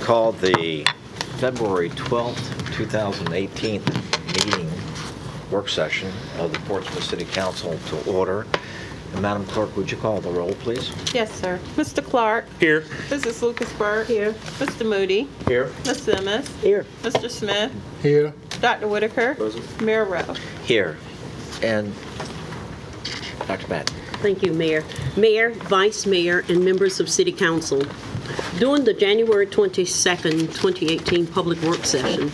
call the February 12th, 2018 meeting, work session of the Portsmouth City Council to order. And Madam Clerk, would you call the roll, please? Yes, sir. Mr. Clark. Here. Mrs. Lucasberg. Here. Mr. Moody. Here. Ms. Simmons. Here. Mr. Smith. Here. Dr. Whitaker. Present. Mayor Rowe. Here. And Dr. Patton. Thank you, Mayor. Mayor, Vice Mayor, and members of City Council. During the January 22nd, 2018 Public Work Session,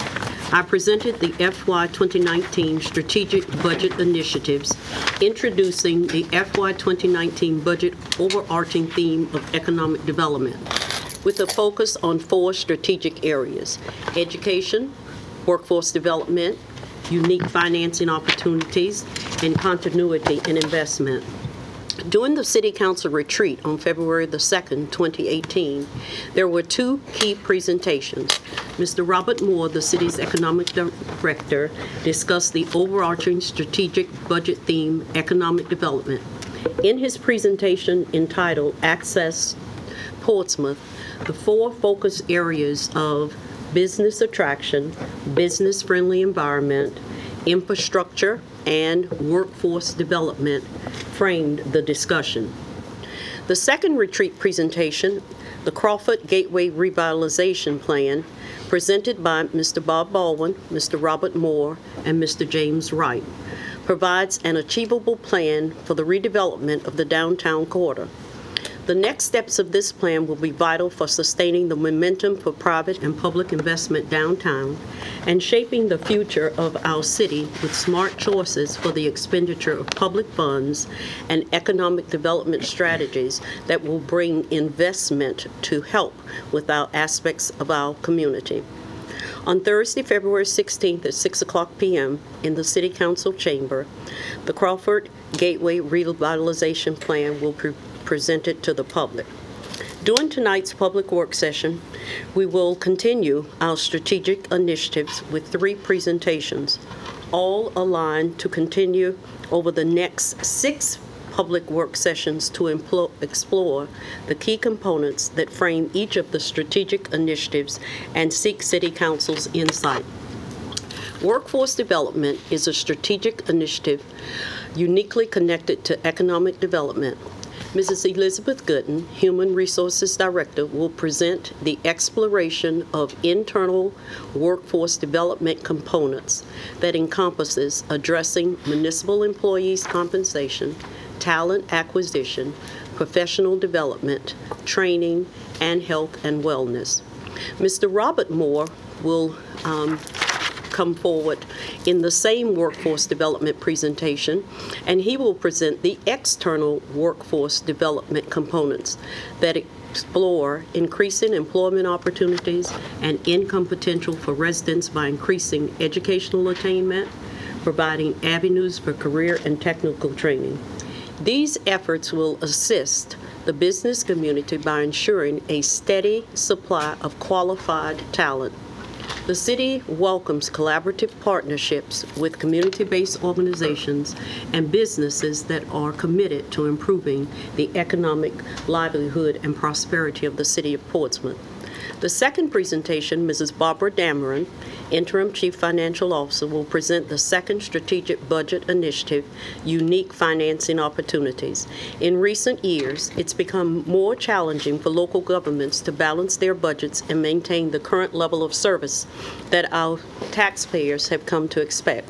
I presented the FY 2019 Strategic Budget Initiatives, introducing the FY 2019 budget overarching theme of economic development, with a focus on 4 strategic areas: education, workforce development, unique financing opportunities, and continuity in investment. During the City Council retreat on February the 2nd, 2018, there were 2 key presentations. Mr. Robert Moore, the city's economic director, discussed the overarching strategic budget theme, economic development. In his presentation entitled Access Portsmouth, the 4 focus areas of business attraction, business-friendly environment, infrastructure, and workforce development framed the discussion. The second retreat presentation, the Crawford Gateway Revitalization Plan, presented by Mr. Bob Baldwin, Mr. Robert Moore, and Mr. James Wright, provides an achievable plan for the redevelopment of the downtown quarter. The next steps of this plan will be vital for sustaining the momentum for private and public investment downtown and shaping the future of our city with smart choices for the expenditure of public funds and economic development strategies that will bring investment to help with our aspects of our community. On Thursday, February 16th at 6:00 p.m. in the City Council chamber, the Crawford Gateway Revitalization Plan will be presented to the public. During tonight's public work session, we will continue our strategic initiatives with 3 presentations, all aligned to continue over the next 6 public work sessions to explore the key components that frame each of the strategic initiatives and seek City Council's insight. Workforce development is a strategic initiative uniquely connected to economic development. Mrs. Elizabeth Gooden, Human Resources Director, will present the exploration of internal workforce development components that encompasses addressing municipal employees' compensation, talent acquisition, professional development, training, and health and wellness. Mr. Robert Moore will come forward in the same workforce development presentation, and he will present the external workforce development components that explore increasing employment opportunities and income potential for residents by increasing educational attainment, providing avenues for career and technical training. These efforts will assist the business community by ensuring a steady supply of qualified talent. The city welcomes collaborative partnerships with community-based organizations and businesses that are committed to improving the economic livelihood and prosperity of the city of Portsmouth. The second presentation, Mrs. Barbara Dameron, Interim Chief Financial Officer, will present the second strategic budget initiative, Unique Financing Opportunities. In recent years, it's become more challenging for local governments to balance their budgets and maintain the current level of service that our taxpayers have come to expect.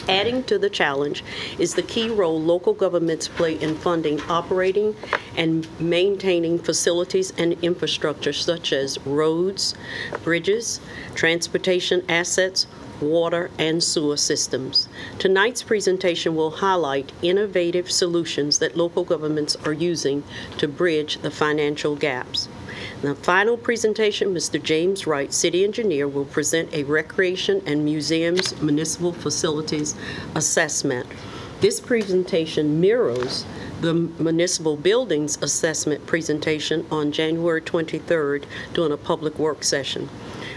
Adding to the challenge is the key role local governments play in funding, operating, and maintaining facilities and infrastructure such as roads, bridges, transportation assets, water, and sewer systems. Tonight's presentation will highlight innovative solutions that local governments are using to bridge the financial gaps. In the final presentation, Mr. James Wright, City Engineer, will present a Recreation and Museums Municipal Facilities Assessment. This presentation mirrors the Municipal Buildings Assessment presentation on January 23rd during a public work session.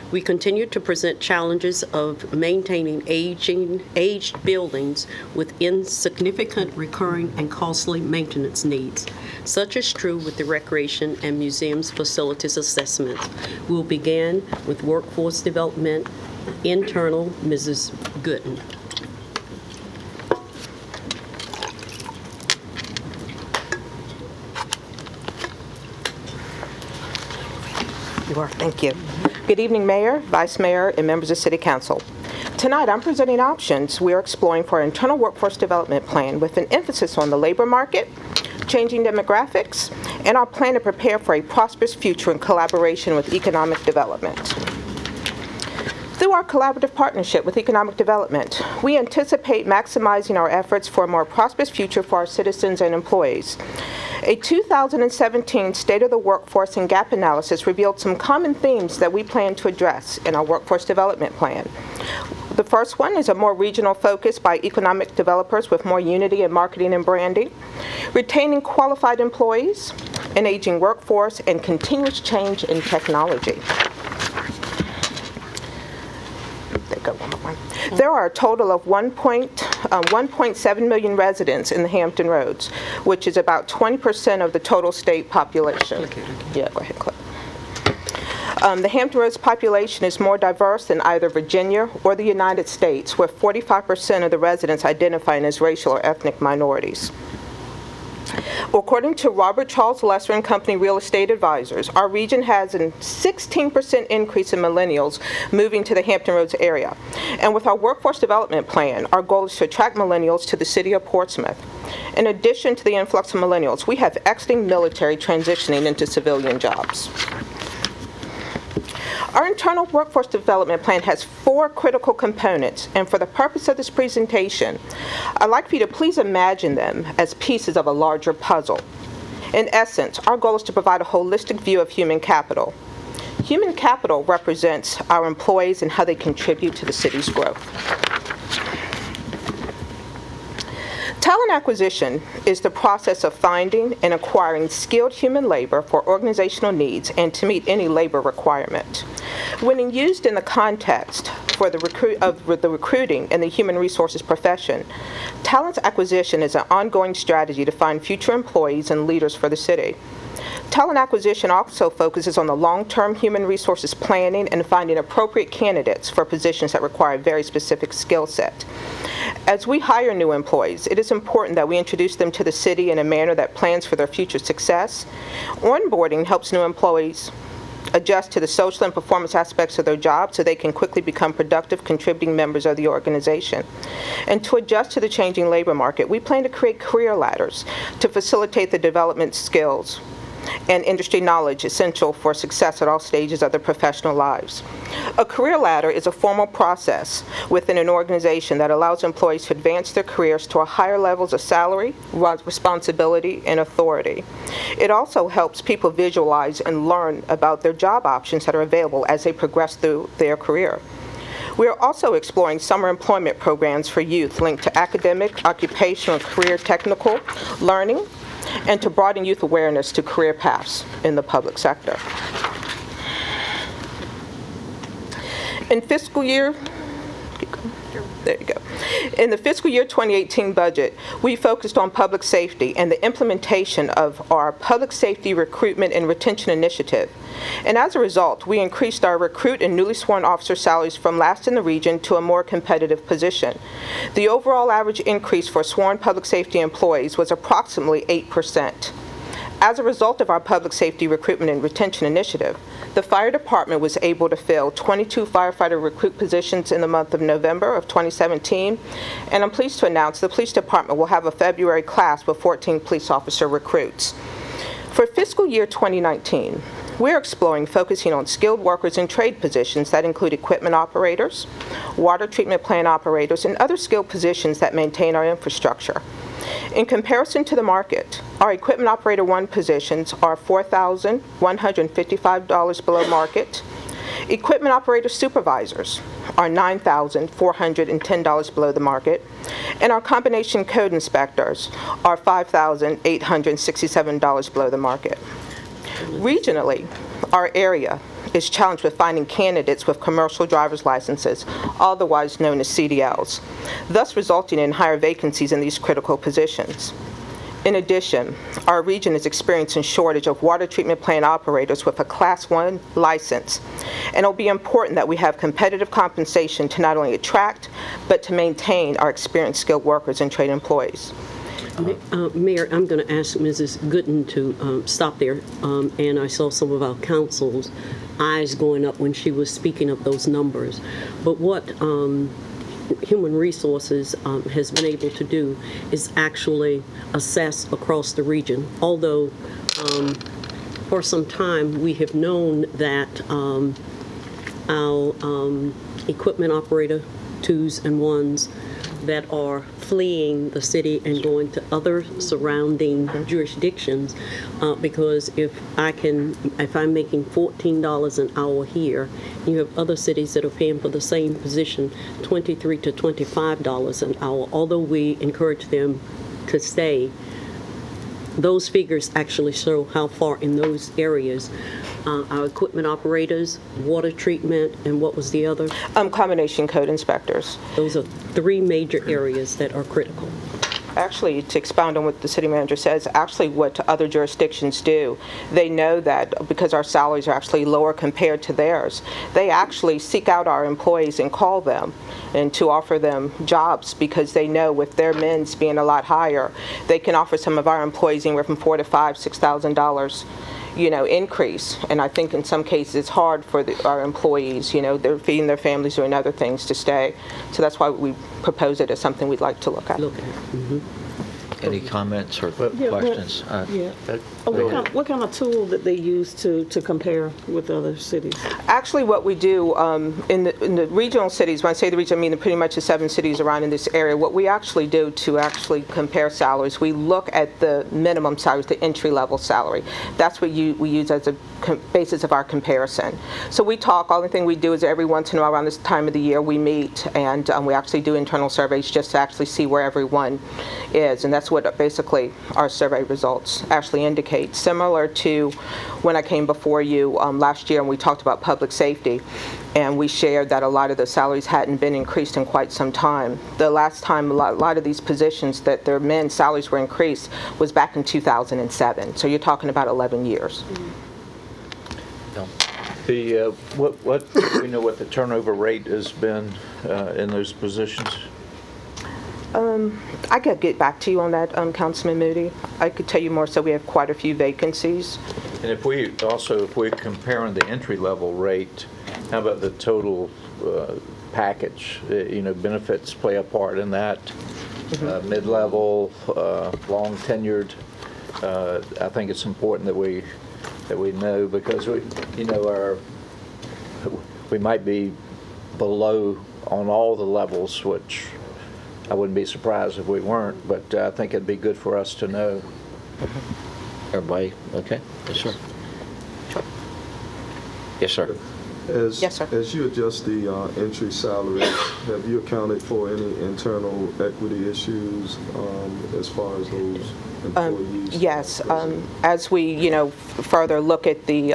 We continue to present challenges of maintaining aged buildings with insignificant recurring and costly maintenance needs. Such is true with the Recreation and Museums Facilities Assessment. We'll begin with Workforce Development, Internal, Mrs. Gooden. You are. Thank you. Good evening, Mayor, Vice Mayor, and members of City Council. Tonight, I'm presenting options we are exploring for our internal workforce development plan with an emphasis on the labor market, changing demographics, and our plan to prepare for a prosperous future in collaboration with economic development. Through our collaborative partnership with economic development, we anticipate maximizing our efforts for a more prosperous future for our citizens and employees. A 2017 State of the Workforce and Gap Analysis revealed some common themes that we plan to address in our workforce development plan. The first one is a more regional focus by economic developers with more unity in marketing and branding, retaining qualified employees, an aging workforce, and continuous change in technology. There are a total of 1.7 million residents in the Hampton Roads, which is about 20% of the total state population. Yeah, go ahead, click. The Hampton Roads population is more diverse than either Virginia or the United States, with 45% of the residents identifying as racial or ethnic minorities. According to Robert Charles Lesser and Company Real Estate Advisors, our region has a 16% increase in millennials moving to the Hampton Roads area. And with our workforce development plan, our goal is to attract millennials to the city of Portsmouth. In addition to the influx of millennials, we have exiting military transitioning into civilian jobs. Our internal workforce development plan has 4 critical components, and for the purpose of this presentation, I'd like for you to please imagine them as pieces of a larger puzzle. In essence, our goal is to provide a holistic view of human capital. Human capital represents our employees and how they contribute to the city's growth. Talent acquisition is the process of finding and acquiring skilled human labor for organizational needs and to meet any labor requirement. When used in the context for the recruiting and the human resources profession, talent acquisition is an ongoing strategy to find future employees and leaders for the city. Talent acquisition also focuses on the long-term human resources planning and finding appropriate candidates for positions that require a very specific skill set. As we hire new employees, it is important that we introduce them to the city in a manner that plans for their future success. Onboarding helps new employees adjust to the social and performance aspects of their job so they can quickly become productive, contributing members of the organization. And to adjust to the changing labor market, we plan to create career ladders to facilitate the development skills and industry knowledge essential for success at all stages of their professional lives. A career ladder is a formal process within an organization that allows employees to advance their careers to higher levels of salary, responsibility, and authority. It also helps people visualize and learn about their job options that are available as they progress through their career. We are also exploring summer employment programs for youth linked to academic, occupational, career technical learning, and to broaden youth awareness to career paths in the public sector. In fiscal year, there you go. In the fiscal year 2018 budget, we focused on public safety and the implementation of our public safety recruitment and retention initiative. And as a result, we increased our recruit and newly sworn officer salaries from last in the region to a more competitive position. The overall average increase for sworn public safety employees was approximately 8%. As a result of our public safety recruitment and retention initiative, the fire department was able to fill 22 firefighter recruit positions in the month of November of 2017, and I'm pleased to announce the police department will have a February class with 14 police officer recruits. For fiscal year 2019, we're exploring focusing on skilled workers in trade positions that include equipment operators, water treatment plant operators, and other skilled positions that maintain our infrastructure. In comparison to the market, our equipment operator 1 positions are $4,155 below market. Equipment operator supervisors are $9,410 below the market, and our combination code inspectors are $5,867 below the market. Regionally, our area is challenged with finding candidates with commercial driver's licenses, otherwise known as CDLs, thus resulting in higher vacancies in these critical positions. In addition, our region is experiencing shortage of water treatment plant operators with a Class 1 license, and it will be important that we have competitive compensation to not only attract, but to maintain our experienced skilled workers and trade employees. Mayor, I'm going to ask Mrs. Gooden to stop there, and I saw some of our council's eyes going up when she was speaking of those numbers. But what Human Resources has been able to do is actually assess across the region, although for some time we have known that our equipment operator 2s and 1s that are fleeing the city and going to other surrounding jurisdictions, because if I'm making $14 an hour here, you have other cities that are paying for the same position $23 to $25 an hour. Although we encourage them to stay, those figures actually show how far in those areas our equipment operators, water treatment, and what was the other? Combination code inspectors. Those are 3 major areas that are critical. Actually, to expound on what the city manager says, actually what other jurisdictions do, they know that because our salaries are actually lower compared to theirs, they actually seek out our employees and call them and to offer them jobs, because they know with their men's being a lot higher, they can offer some of our employees anywhere from $4,000 to $5,000, $6,000 increase. And I think in some cases it's hard for our employees, they're feeding their families, doing other things to stay. So that's why we propose it as something we'd like to look at. Any comments or questions? What kind of tool that they use to compare with other cities? Actually, what we do in the regional cities, when I say the region, I mean pretty much the 7 cities around in this area, what we actually do to actually compare salaries, we look at the minimum salaries, the entry-level salary. That's what we use as a basis of our comparison. So we talk, only thing we do is every once in a while around this time of the year we meet, and we actually do internal surveys just to actually see where everyone is, and that's what basically our survey results actually indicate. Similar to when I came before you last year and we talked about public safety, and we shared that a lot of the salaries hadn't been increased in quite some time. The last time a lot of these positions that their men's salaries were increased was back in 2007. So you're talking about 11 years. What do we know what the turnover rate has been in those positions? I could get back to you on that, Councilman Moody. I could tell you more, so we have quite a few vacancies. And if we're comparing the entry-level rate, how about the total package? Benefits play a part in that. Mid-level, long tenured. I think it's important that we know, because we might be below on all the levels, which I wouldn't be surprised if we weren't, but I think it'd be good for us to know. Everybody okay? Yes, sir. Yes, sir. Yes, sir. As you adjust the entry salaries, have you accounted for any internal equity issues as far as those employees? Yes. As we, further look at the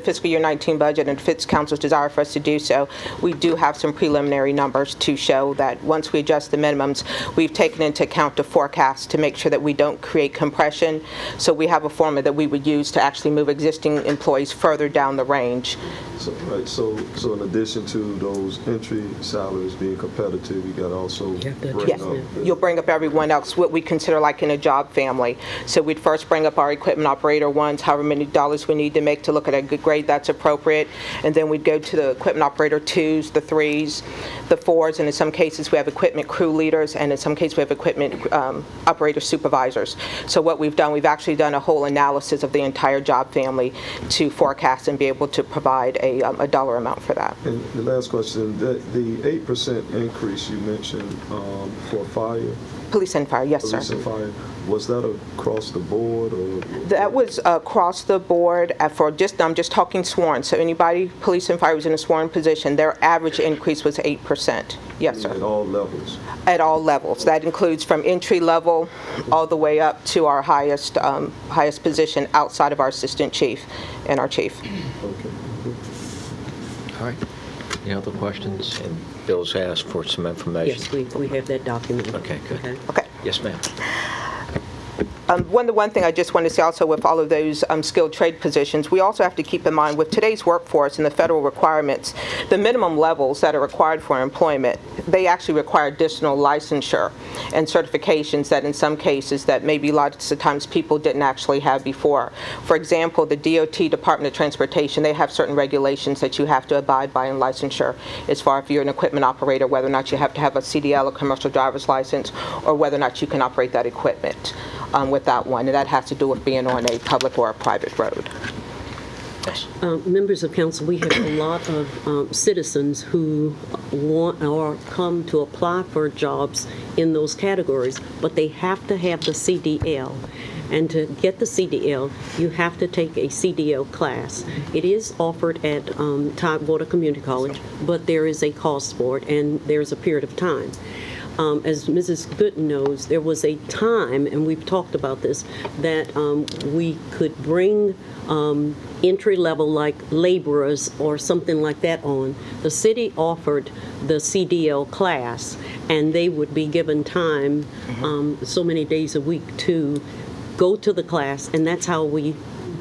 fiscal year 19 budget, and if it's council's desire for us to do so, we do have some preliminary numbers to show that once we adjust the minimums, we've taken into account the forecast to make sure that we don't create compression. So we have a formula that we would use to actually move existing employees further down the range. So in addition to those entry salaries being competitive, you got to also bring up. You'll bring up everyone else, what we consider like in a job family. So we'd first bring up our equipment operator 1s, however many dollars we need to make to look at a good grade that's appropriate, and then we'd go to the equipment operator 2s, the 3s, the 4s, and in some cases we have equipment crew leaders, and in some cases we have equipment operator supervisors. So what we've done, we've actually done a whole analysis of the entire job family to forecast and be able to provide a dollar amount for that. And the last question, the 8% increase you mentioned for fire, Police and fire, yes, sir. Police and fire, was that across the board or? That was across the board I'm just talking sworn, so anybody, police and fire, was in a sworn position, their average increase was 8%. Yes, sir. At all levels? At all levels. That includes from entry level all the way up to our highest position outside of our assistant chief and our chief. Okay. All right. Any other questions? And Bill's asked for some information. Yes, we have that document. Okay, good. Okay. Yes, ma'am. One thing I just want to say also with all of those skilled trade positions, we also have to keep in mind with today's workforce and the federal requirements, the minimum levels that are required for employment, they actually require additional licensure and certifications that in some cases that maybe lots of times people didn't actually have before. For example, the DOT, Department of Transportation, they have certain regulations that you have to abide by in licensure as far as if you're an equipment operator, whether or not you have to have a CDL, a commercial driver's license, or whether or not you can operate that equipment. With that one, and that has to do with being on a public or a private road. Yes. Members of council, we have a lot of citizens who want or come to apply for jobs in those categories, but they have to have the CDL. And to get the CDL, you have to take a CDL class. It is offered at Tidewater Community College, but there is a cost for it, and there's a period of time. As Mrs. Gooden knows, there was a time, and we've talked about this, that we could bring entry-level like laborers or something like that on. The city offered the CDL class, and they would be given time, so many days a week, to go to the class, and that's how we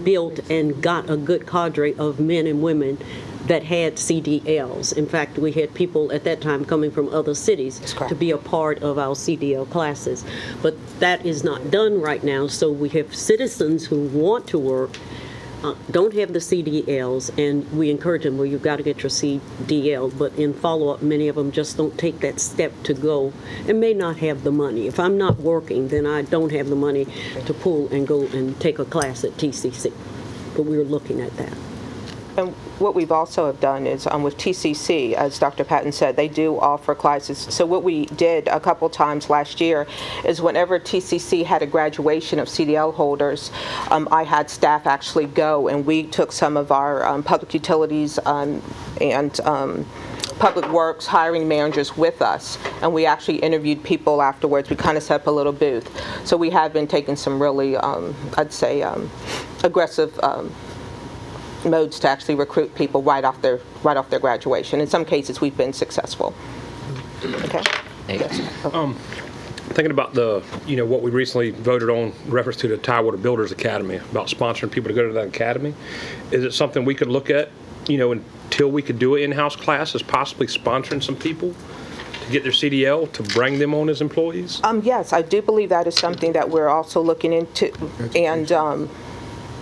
built and got a good cadre of men and women that had CDLs. In fact, we had people at that time coming from other cities to be a part of our CDL classes. But that is not done right now, so we have citizens who want to work, don't have the CDLs, and we encourage them, well, you've got to get your CDL, but in follow-up, many of them just don't take that step to go and may not have the money. If I'm not working, then I don't have the money to pull and go and take a class at TCC. But we're looking at that. And what we've also have done is with TCC, as Dr. Patton said, they do offer classes. So what we did a couple times last year is whenever TCC had a graduation of CDL holders, I had staff actually go, and we took some of our public utilities and public works hiring managers with us, and we actually interviewed people afterwards. We kind of set up a little booth. So we have been taking some really, I'd say, aggressive modes to actually recruit people right off their graduation. In some cases, we've been successful. Okay. Yes. Thinking about what we recently voted on in reference to the Tidewater Builders Academy, about sponsoring people to go to that academy, is it something we could look at, until we could do an in-house class, as possibly sponsoring some people to get their CDL to bring them on as employees? Yes, I do believe that is something that we're also looking into,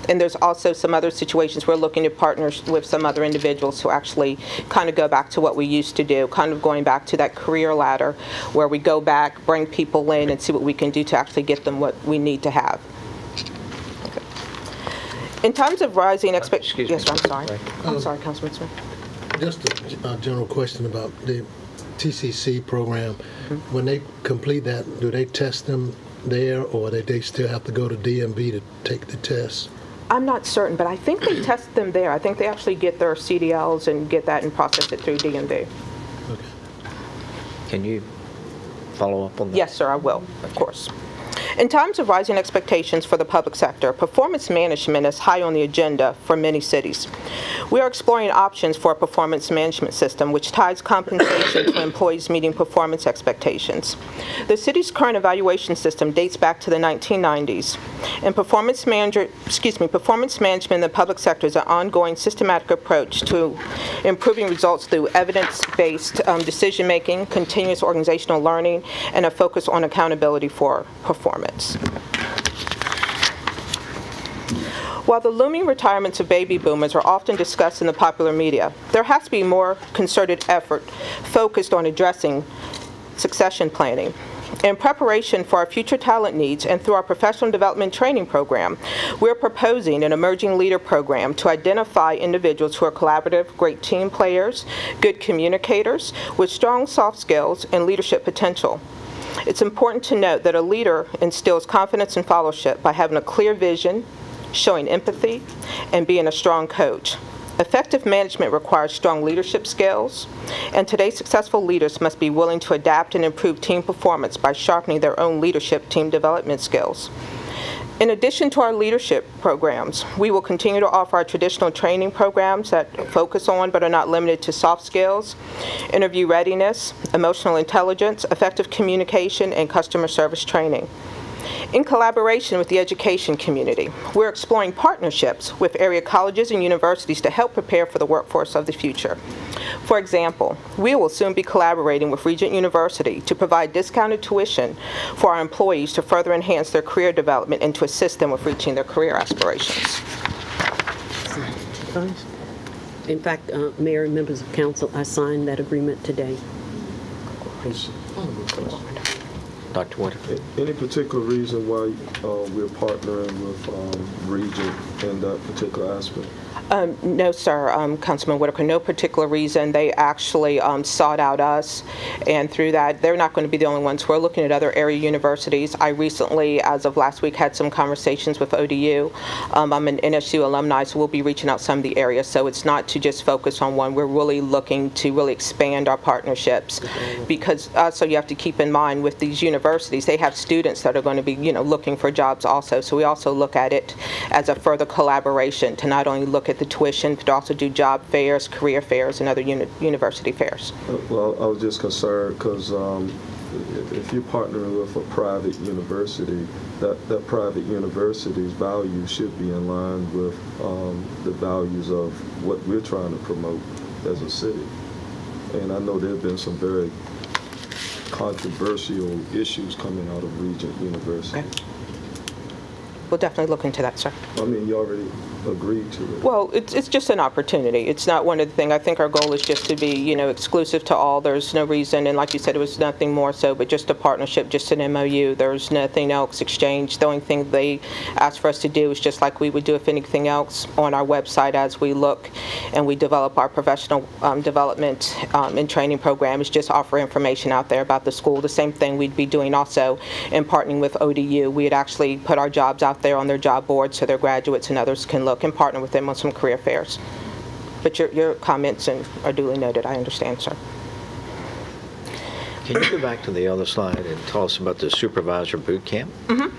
and there's also some other situations we're looking to partner with some other individuals who actually kind of go back to what we used to do, kind of going back to that career ladder where we go back, bring people in, and see what we can do to actually get them what we need to have. Okay. In terms of rising expectations, yes, I'm sorry. I'm sorry, Councilman Smith. Just a general question about the TCC program. When they complete that, do they test them there, or they still have to go to DMV to take the test? I'm not certain, but I think they test them there. I think they actually get their CDLs and get that and process it through DMV. Okay. Can you follow up on that? Yes, sir, I will, of course. In times of rising expectations for the public sector, performance management is high on the agenda for many cities. We are exploring options for a performance management system which ties compensation to employees meeting performance expectations. The city's current evaluation system dates back to the 1990s, and performance management in the public sector is an ongoing systematic approach to improving results through evidence-based decision-making, continuous organizational learning, and a focus on accountability for performance. While the looming retirements of baby boomers are often discussed in the popular media, there has to be more concerted effort focused on addressing succession planning. In preparation for our future talent needs and through our professional development training program, we're proposing an emerging leader program to identify individuals who are collaborative, great team players, good communicators, with strong soft skills and leadership potential. It's important to note that a leader instills confidence and followership by having a clear vision, showing empathy, and being a strong coach. Effective management requires strong leadership skills, and today's successful leaders must be willing to adapt and improve team performance by sharpening their own leadership team development skills. In addition to our leadership programs, we will continue to offer our traditional training programs that focus on but are not limited to soft skills, interview readiness, emotional intelligence, effective communication, and customer service training. In collaboration with the education community, we're exploring partnerships with area colleges and universities to help prepare for the workforce of the future. For example, we will soon be collaborating with Regent University to provide discounted tuition for our employees to further enhance their career development and to assist them with reaching their career aspirations. In fact, Mayor and members of council, I signed that agreement today. Dr. Whitaker. Any particular reason why we're partnering with Regent in that particular aspect? No, sir, Councilman Whitaker, no particular reason. They actually sought out us, and through that, they're not going to be the only ones. We're looking at other area universities. I recently, as of last week, had some conversations with ODU. I'm an NSU alumni, so we'll be reaching out some of the areas. So it's not to just focus on one. We're really looking to really expand our partnerships, because also you have to keep in mind with these universities, they have students that are going to be, looking for jobs also. So we also look at it as a further collaboration to not only look at the tuition, but also do job fairs, career fairs, and other university fairs. Well, I was just concerned because if you're partnering with a private university, that private university's values should be in line with the values of what we're trying to promote as a city. And I know there have been some very controversial issues coming out of Regent University. Okay. We'll definitely look into that, sir. I mean, you already agreed to it. Well, it's just an opportunity. It's not one of the things. I think our goal is just to be, exclusive to all. There's no reason, and like you said, it was nothing more so, but just a partnership, just an MOU. There's nothing else exchanged. The only thing they asked for us to do is just like we would do if anything else on our website as we look and we develop our professional development and training program, is just offer information out there about the school. The same thing we'd be doing also in partnering with ODU. We'd actually put our jobs out there on their job board so their graduates and others can look and partner with them on some career fairs. But your comments are duly noted. I understand, sir. Can you go back to the other slide and tell us about the supervisor boot camp? Mm-hmm.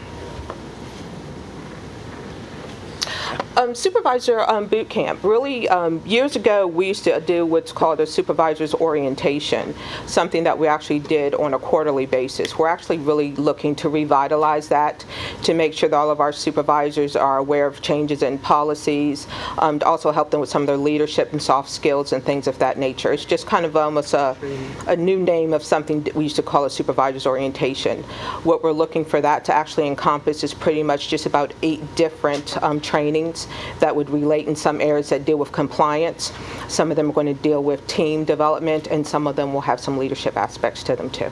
Supervisor boot camp. Really, years ago, we used to do what's called a supervisor's orientation, something that we actually did on a quarterly basis. We're actually really looking to revitalize that, to make sure that all of our supervisors are aware of changes in policies, to also help them with some of their leadership and soft skills and things of that nature. It's just kind of almost a new name of something that we used to call a supervisor's orientation. What we're looking for that to actually encompass is pretty much just about 8 different trainings that would relate in some areas that deal with compliance. Some of them are going to deal with team development, and some of them will have some leadership aspects to them too.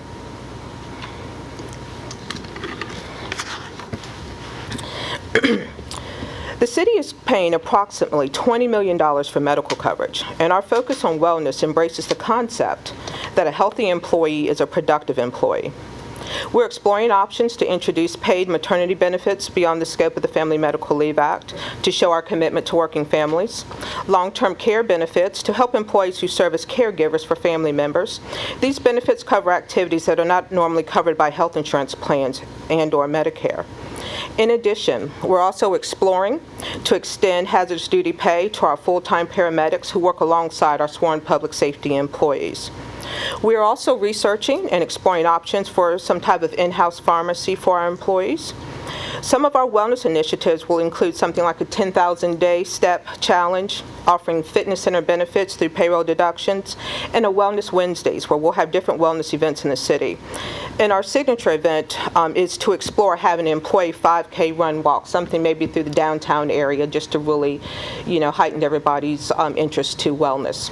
The city is paying approximately $20 million for medical coverage, and our focus on wellness embraces the concept that a healthy employee is a productive employee. We're exploring options to introduce paid maternity benefits beyond the scope of the Family Medical Leave Act to show our commitment to working families, long-term care benefits to help employees who serve as caregivers for family members. These benefits cover activities that are not normally covered by health insurance plans and/or Medicare. In addition, we're also exploring to extend hazardous duty pay to our full-time paramedics who work alongside our sworn public safety employees. We are also researching and exploring options for some type of in-house pharmacy for our employees. Some of our wellness initiatives will include something like a 10,000-day step challenge, offering fitness center benefits through payroll deductions, and a Wellness Wednesdays, where we'll have different wellness events in the city. And our signature event is to explore having an employee 5K run walk, something maybe through the downtown area, just to really, heighten everybody's interest to wellness.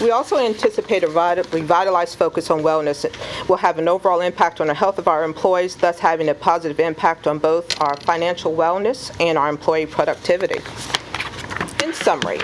We also anticipate a revitalized focus on wellness will have an overall impact on the health of our employees, thus having a positive impact on both our financial wellness and our employee productivity. In summary,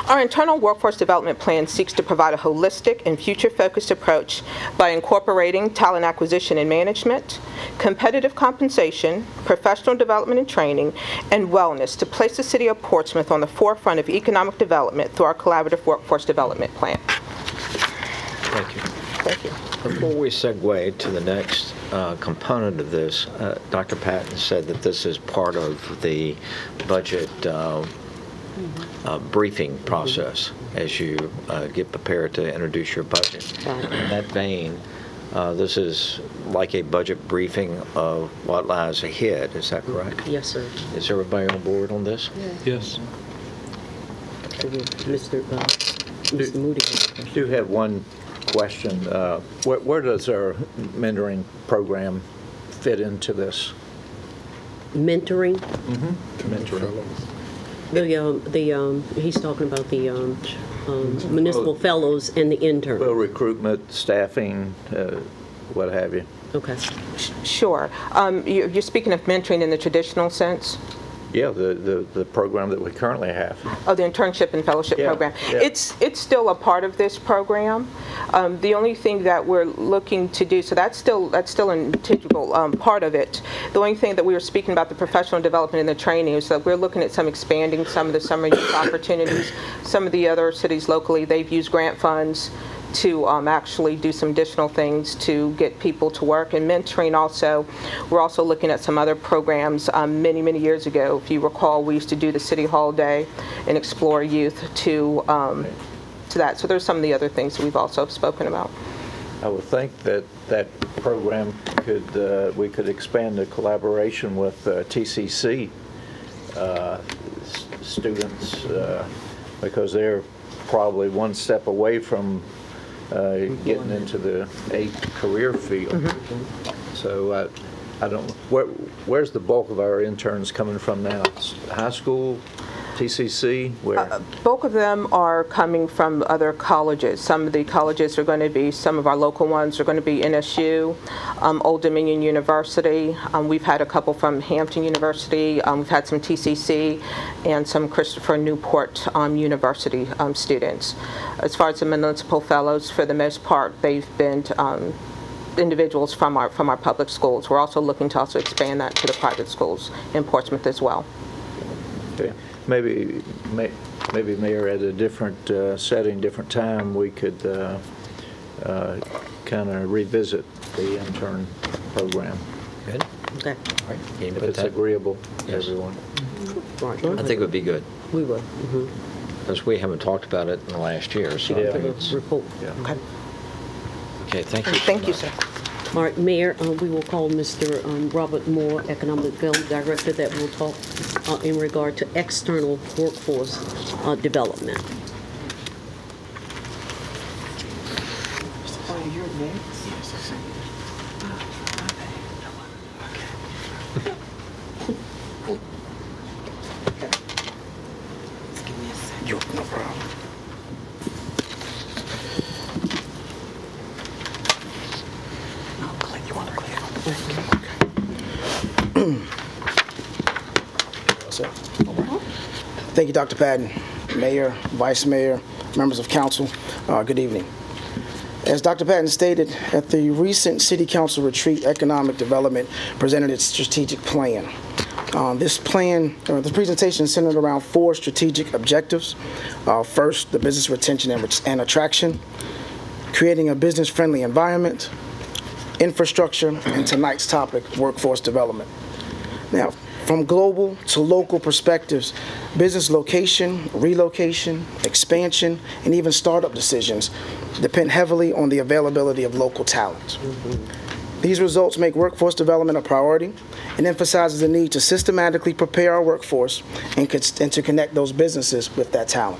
Our internal workforce development plan seeks to provide a holistic and future-focused approach by incorporating talent acquisition and management, competitive compensation, professional development and training, and wellness to place the City of Portsmouth on the forefront of economic development through our collaborative workforce development plan. Thank you. Thank you. Before we segue to the next component of this, Dr. Patton said that this is part of the budget briefing process as you get prepared to introduce your budget. In that vein, this is like a budget briefing of what lies ahead. Is that correct? Yes, sir. Is everybody on board on this? Yes. Mr. Moody. I do have one question. Where does our mentoring program fit into this? Mentoring? Mentoring. He's talking about the municipal fellows and the intern. Well, recruitment, staffing, what have you. Okay. Sure. You're speaking of mentoring in the traditional sense? Yeah, the program that we currently have. Oh, the internship and fellowship program. Yeah. It's still a part of this program. The only thing that we're looking to do, so that's still an integral part of it. The only thing that we were speaking about the professional development and the training is that we're looking at expanding some of the summer youth opportunities. Some of the other cities locally, they've used grant funds to actually do some additional things to get people to work. And mentoring also, we're also looking at some other programs. Many years ago, if you recall, we used to do the City Hall Day and explore youth to that. So there's some of the other things that we've also spoken about. I would think that program we could expand the collaboration with TCC students because they're probably one step away from getting into the career field. So I don't. Where's the bulk of our interns coming from now? High school, TCC, where? Bulk of them are coming from other colleges. Some of the colleges are going to be, some of our local ones are going to be NSU, Old Dominion University. We've had a couple from Hampton University. We've had some TCC and some Christopher Newport University students. As far as the municipal fellows, for the most part, they've been individuals from our public schools. We're also looking to also expand that to the private schools in Portsmouth as well. Okay. Maybe, Mayor, at a different setting, different time, we could kind of revisit the intern program. Good. Okay. All right. Can you If put it's that? agreeable to Yes. everyone. Right. I think it would be good, We will. because we haven't talked about it in the last year, so I Yeah. think it's... Report. Yeah. Okay. Okay, thank you. Thank you, sir. All right, Mayor, we will call Mr. Robert Moore, Economic Development Director, that will talk in regard to external workforce development. No problem. You want to click on the Thank you, Dr. Patton, Mayor, Vice Mayor, members of council. Good evening. As Dr. Patton stated, at the recent City Council retreat, Economic Development presented its strategic plan. This presentation is centered around 4 strategic objectives. First, the business retention and attraction, creating a business-friendly environment, infrastructure, and tonight's topic, workforce development. Now, from global to local perspectives, business location, relocation, expansion, and even startup decisions depend heavily on the availability of local talent. These results make workforce development a priority and emphasizes the need to systematically prepare our workforce and to connect those businesses with that talent.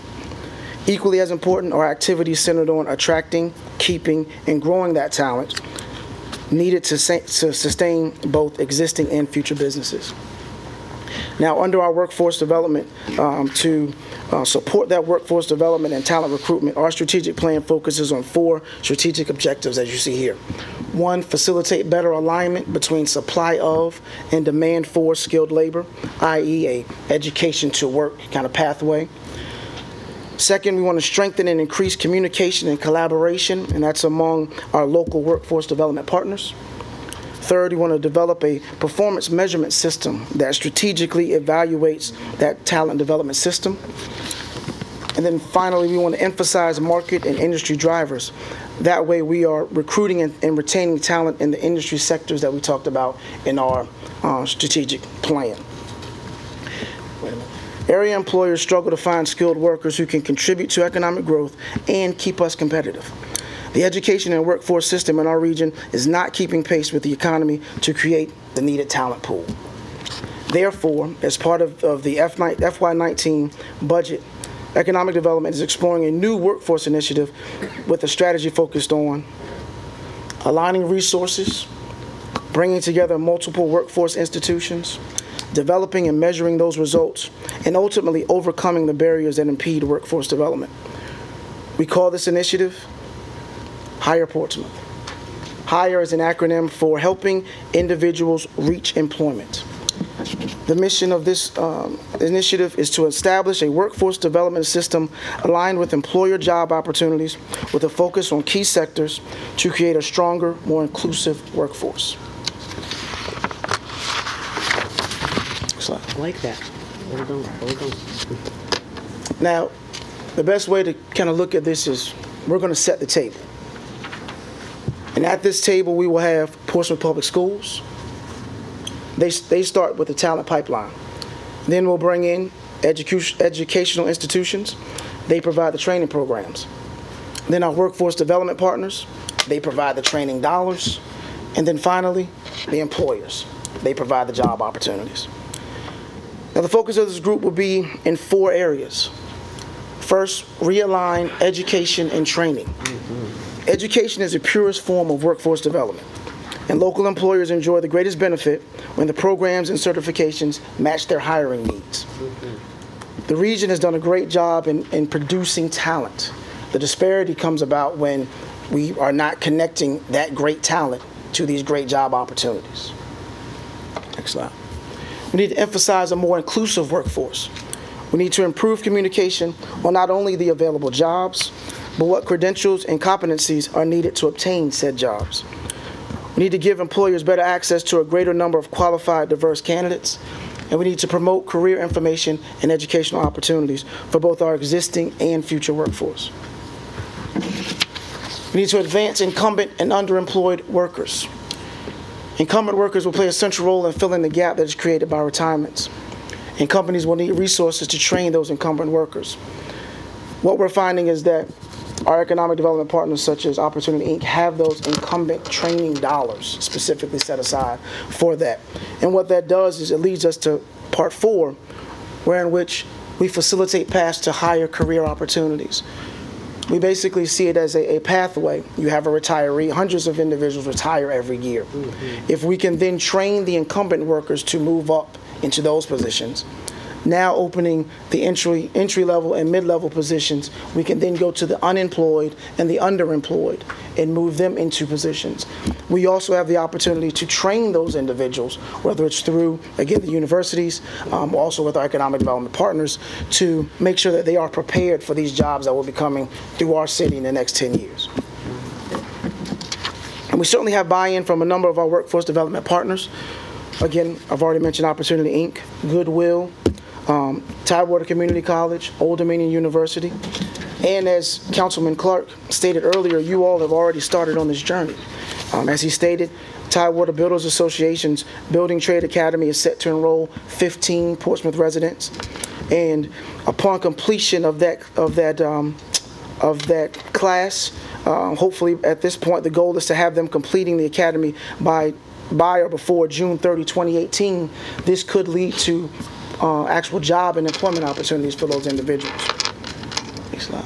Equally as important are activities centered on attracting, keeping, and growing that talent needed to sustain both existing and future businesses. Now, under our workforce development, to support that workforce development and talent recruitment, our strategic plan focuses on 4 strategic objectives, as you see here. 1, facilitate better alignment between supply of and demand for skilled labor, i.e. a education to work kind of pathway. Second, we want to strengthen and increase communication and collaboration, and that's among our local workforce development partners. Third, we want to develop a performance measurement system that strategically evaluates that talent development system. And then finally, we want to emphasize market and industry drivers. That way we are recruiting and retaining talent in the industry sectors that we talked about in our strategic plan. Area employers struggle to find skilled workers who can contribute to economic growth and keep us competitive. The education and workforce system in our region is not keeping pace with the economy to create the needed talent pool. Therefore, as part of the FY19 budget, Economic Development is exploring a new workforce initiative with a strategy focused on aligning resources, bringing together multiple workforce institutions, developing and measuring those results, and ultimately overcoming the barriers that impede workforce development. We call this initiative Hire Portsmouth. HIRE is an acronym for Helping Individuals Reach Employment. The mission of this initiative is to establish a workforce development system aligned with employer job opportunities with a focus on key sectors to create a stronger, more inclusive workforce. I like that. Hold on, hold on. Now, the best way to kind of look at this is we're going to set the table. And at this table, we will have Portsmouth Public Schools. They start with the talent pipeline. Then we'll bring in educational institutions. They provide the training programs. Then our workforce development partners, they provide the training dollars. And then finally, the employers. They provide the job opportunities. Now, the focus of this group will be in 4 areas. First, realign education and training. Education is the purest form of workforce development, and local employers enjoy the greatest benefit when the programs and certifications match their hiring needs. The region has done a great job in producing talent. The disparity comes about when we are not connecting that great talent to these great job opportunities. Next slide. We need to emphasize a more inclusive workforce. We need to improve communication on not only the available jobs, but what credentials and competencies are needed to obtain said jobs. We need to give employers better access to a greater number of qualified, diverse candidates, and we need to promote career information and educational opportunities for both our existing and future workforce. We need to advance incumbent and underemployed workers. Incumbent workers will play a central role in filling the gap that is created by retirements, and companies will need resources to train those incumbent workers. What we're finding is that our economic development partners, such as Opportunity Inc., have those incumbent training dollars specifically set aside for that. And what that does is it leads us to part 4, in which we facilitate paths to higher career opportunities. We basically see it as a pathway. You have a retiree. Hundreds of individuals retire every year. If we can then train the incumbent workers to move up into those positions, now opening the entry-level and mid-level positions, we can then go to the unemployed and the underemployed and move them into positions. We also have the opportunity to train those individuals, whether it's through, again, the universities, also with our economic development partners, to make sure that they are prepared for these jobs that will be coming through our city in the next 10 years. And we certainly have buy-in from a number of our workforce development partners. Again, I've already mentioned Opportunity Inc., Goodwill, Tidewater Community College, Old Dominion University, and as Councilman Clark stated earlier, you all have already started on this journey. As he stated, Tidewater Builders Association's Building Trade Academy is set to enroll 15 Portsmouth residents, and upon completion of that class, hopefully at this point the goal is to have them completing the academy by or before June 30, 2018. This could lead to actual job and employment opportunities for those individuals. Next slide.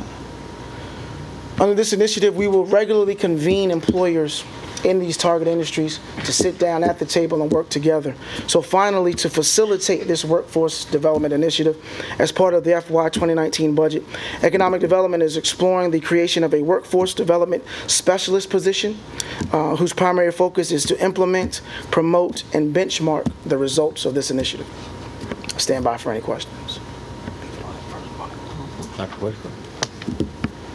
Under this initiative, we will regularly convene employers in these target industries to sit down at the table and work together. So finally, to facilitate this workforce development initiative, as part of the FY 2019 budget, Economic Development is exploring the creation of a workforce development specialist position whose primary focus is to implement, promote, and benchmark the results of this initiative. Stand by for any questions. Dr. Whitaker.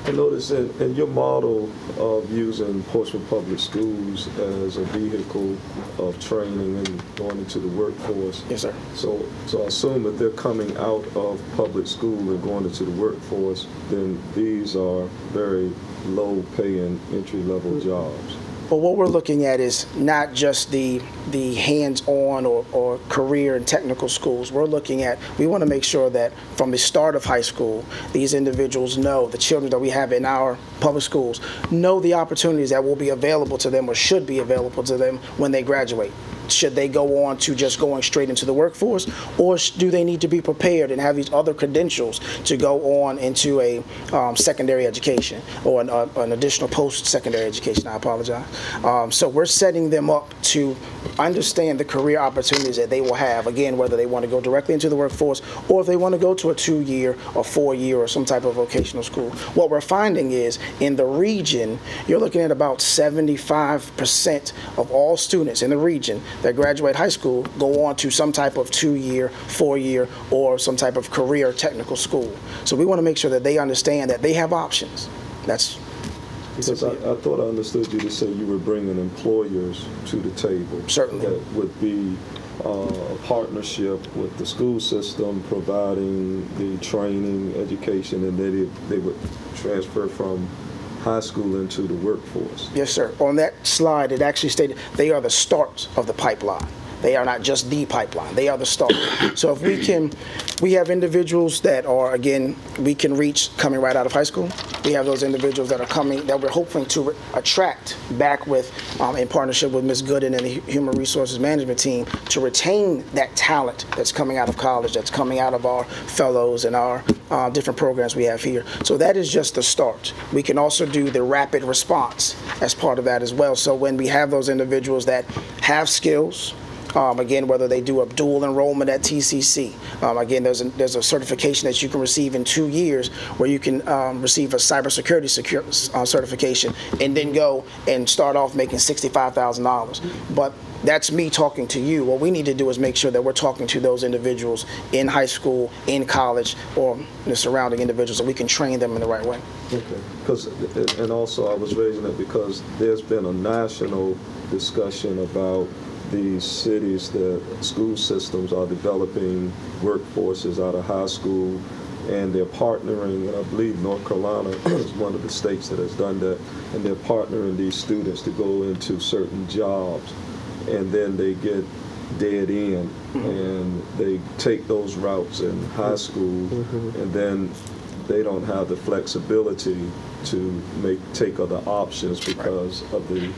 I noticed in your model of using Portsmouth Public Schools as a vehicle of training and going into the workforce. Yes, sir. So I assume that they're coming out of public school and going into the workforce, then these are very low-paying entry-level jobs. But what we're looking at is not just the hands-on or career and technical schools. We're looking at, we want to make sure that from the start of high school, these individuals know, the children that we have in our public schools, know the opportunities that will be available to them or should be available to them when they graduate. Should they go on to just going straight into the workforce, or do they need to be prepared and have these other credentials to go on into a secondary education or an additional post-secondary education? I apologize. So we're setting them up to understand the career opportunities that they will have, again, whether they want to go directly into the workforce or if they want to go to a 2-year or 4-year or some type of vocational school. What we're finding is in the region, you're looking at about 75% of all students in the region that graduate high school go on to some type of 2-year, 4-year, or some type of career technical school. So we want to make sure that they understand that they have options. That's because I thought I understood you to say you were bringing employers to the table. Certainly. That would be a partnership with the school system providing the training, education, and then they would transfer from high school into the workforce. Yes, sir. On that slide, it actually stated they are the start of the pipeline. They are not just the pipeline. They are the start. So if we have individuals that are, again, we can reach coming right out of high school. We have those individuals that are coming, that we're hoping to attract back with, in partnership with Ms. Gooden and the Human Resources Management team, to retain that talent that's coming out of college, that's coming out of our fellows and our different programs we have here. So that is just the start. We can also do the rapid response as part of that as well. So when we have those individuals that have skills, again, whether they do a dual enrollment at TCC. Again, there's a certification that you can receive in 2 years where you can receive a cybersecurity certification and then go and start off making $65,000. But that's me talking to you. What we need to do is make sure that we're talking to those individuals in high school, in college, or the surrounding individuals, so we can train them in the right way. Okay. And also I was raising it because there's been a national discussion about these cities that school systems are developing workforces out of high school, and they're partnering, and I believe North Carolina is one of the states that has done that, and they're partnering these students to go into certain jobs, and then they get dead end, and they take those routes in high school, and then they don't have the flexibility to take other options because of the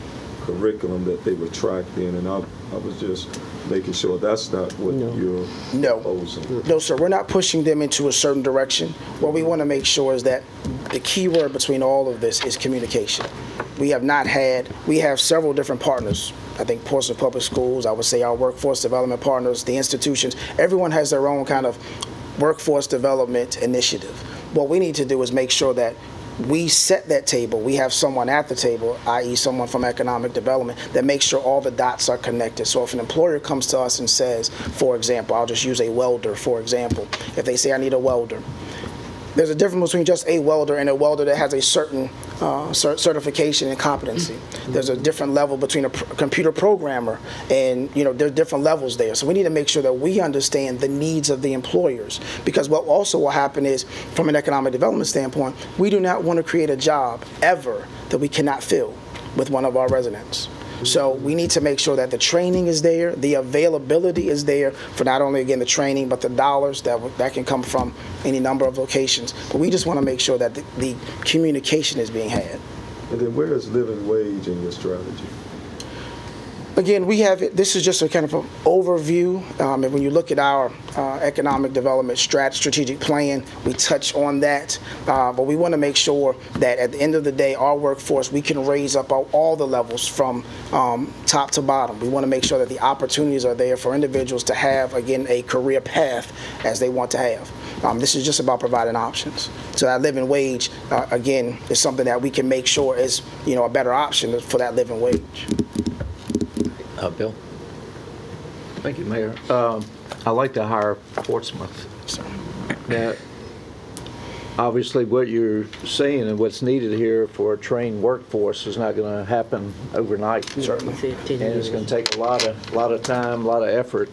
curriculum that they were tracked in, and I was just making sure that's not what you're proposing. No, sir. We're not pushing them into a certain direction. What we want to make sure is that the key word between all of this is communication. We have several different partners. I think Portsmouth Public Schools, I would say our workforce development partners, the institutions, everyone has their own kind of workforce development initiative. What we need to do is make sure that we set that table. We have someone at the table, i.e. someone from economic development, that makes sure all the dots are connected. So if an employer comes to us and says, for example, I'll just use a welder, for example. If they say, I need a welder, there's a difference between just a welder and a welder that has a certain certification and competency. There's a different level between a computer programmer, and there's different levels there. So we need to make sure that we understand the needs of the employers, because what also will happen is, from an economic development standpoint, we do not want to create a job ever that we cannot fill with one of our residents. So we need to make sure that the training is there, the availability is there for not only, again, the training, but the dollars that can come from any number of locations. But we just want to make sure that the communication is being had. And then where is living wage in your strategy? Again, we have it. This is just a kind of an overview. And when you look at our economic development strategic plan, we touch on that. But we want to make sure that at the end of the day, our workforce, we can raise up all the levels from top to bottom. We want to make sure that the opportunities are there for individuals to have, again, a career path as they want to have. This is just about providing options. So that living wage, again, is something that we can make sure is, a better option for that living wage. Bill? Thank you, Mayor. I like to hire Portsmouth. So, Now, obviously what you're saying and what's needed here for a trained workforce is not going to happen overnight. Certainly. And it's going to take a lot of time, a lot of effort.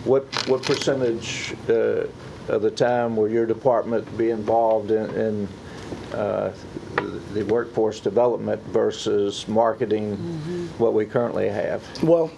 What percentage of the time will your department be involved in the workforce development versus marketing what we currently have? Well,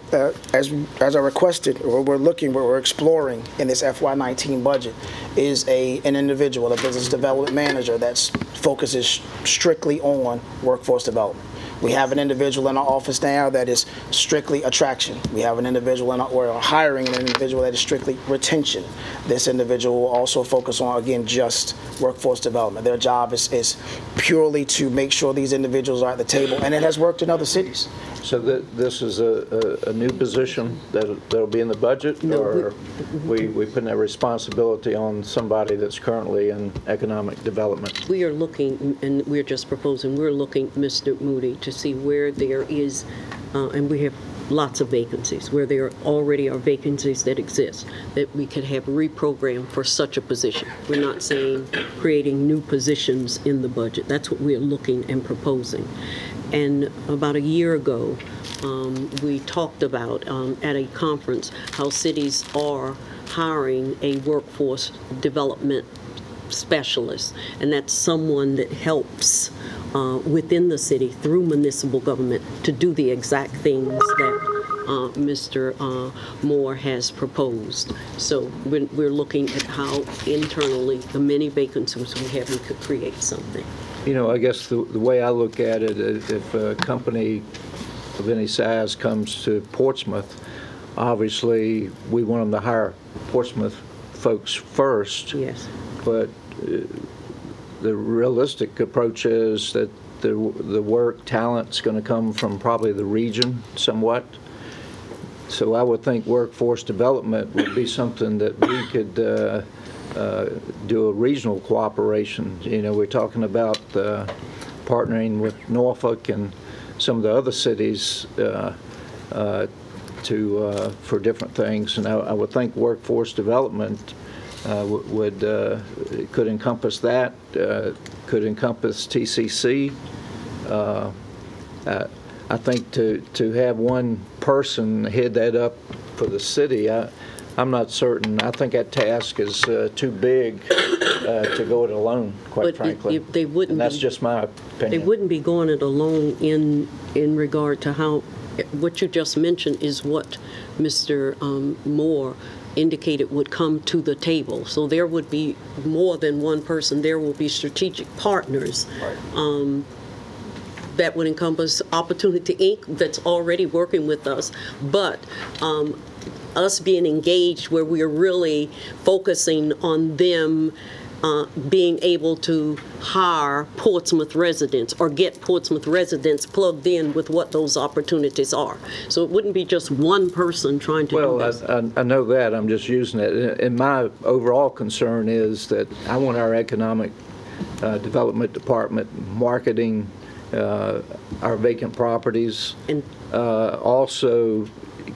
as I requested, or we're exploring in this FY19 budget is an individual, a business development manager that focuses strictly on workforce development. We have an individual in our office now that is strictly attraction. We have an individual we're hiring an individual that is strictly retention. This individual will also focus on, again, just workforce development. Their job is purely to make sure these individuals are at the table, and it has worked in other cities. So this is a new position that'll be in the budget, or we putting that responsibility on somebody that's currently in economic development? We are looking, and we're just proposing, we're looking, Mr. Moody, to see where there is, and we have lots of vacancies, where there already are vacancies that exist, that we could have reprogrammed for such a position. We're not saying creating new positions in the budget. That's what we're looking and proposing. And about a year ago, we talked about at a conference how cities are hiring a workforce development specialist, and that's someone that helps within the city through municipal government to do the exact things that Mr. Moore has proposed. So we're looking at how internally the many vacancies we have, we could create something. You know, I guess the way I look at it, if a company of any size comes to Portsmouth, obviously we want them to hire Portsmouth folks first. Yes. But the realistic approach is that the work talent's going to come from probably the region somewhat. So I would think workforce development would be something that we could do a regional cooperation. You know, we're talking about partnering with Norfolk and some of the other cities for different things. And I would think workforce development could encompass that, could encompass TCC. I think to have one person head that up for the city, I'm not certain. I think that task is too big to go it alone, quite frankly. They wouldn't. And that's just my opinion. They wouldn't be going it alone in regard to how what you just mentioned is what Mr. Moore indicated would come to the table. So there would be more than one person. There will be strategic partners. Right. That would encompass Opportunity Inc. that's already working with us, but us being engaged where we are really focusing on them being able to hire Portsmouth residents or get Portsmouth residents plugged in with what those opportunities are. So it wouldn't be just one person trying to do this. Well, I know that. I'm just using it. And my overall concern is that I want our economic development department marketing our vacant properties, and also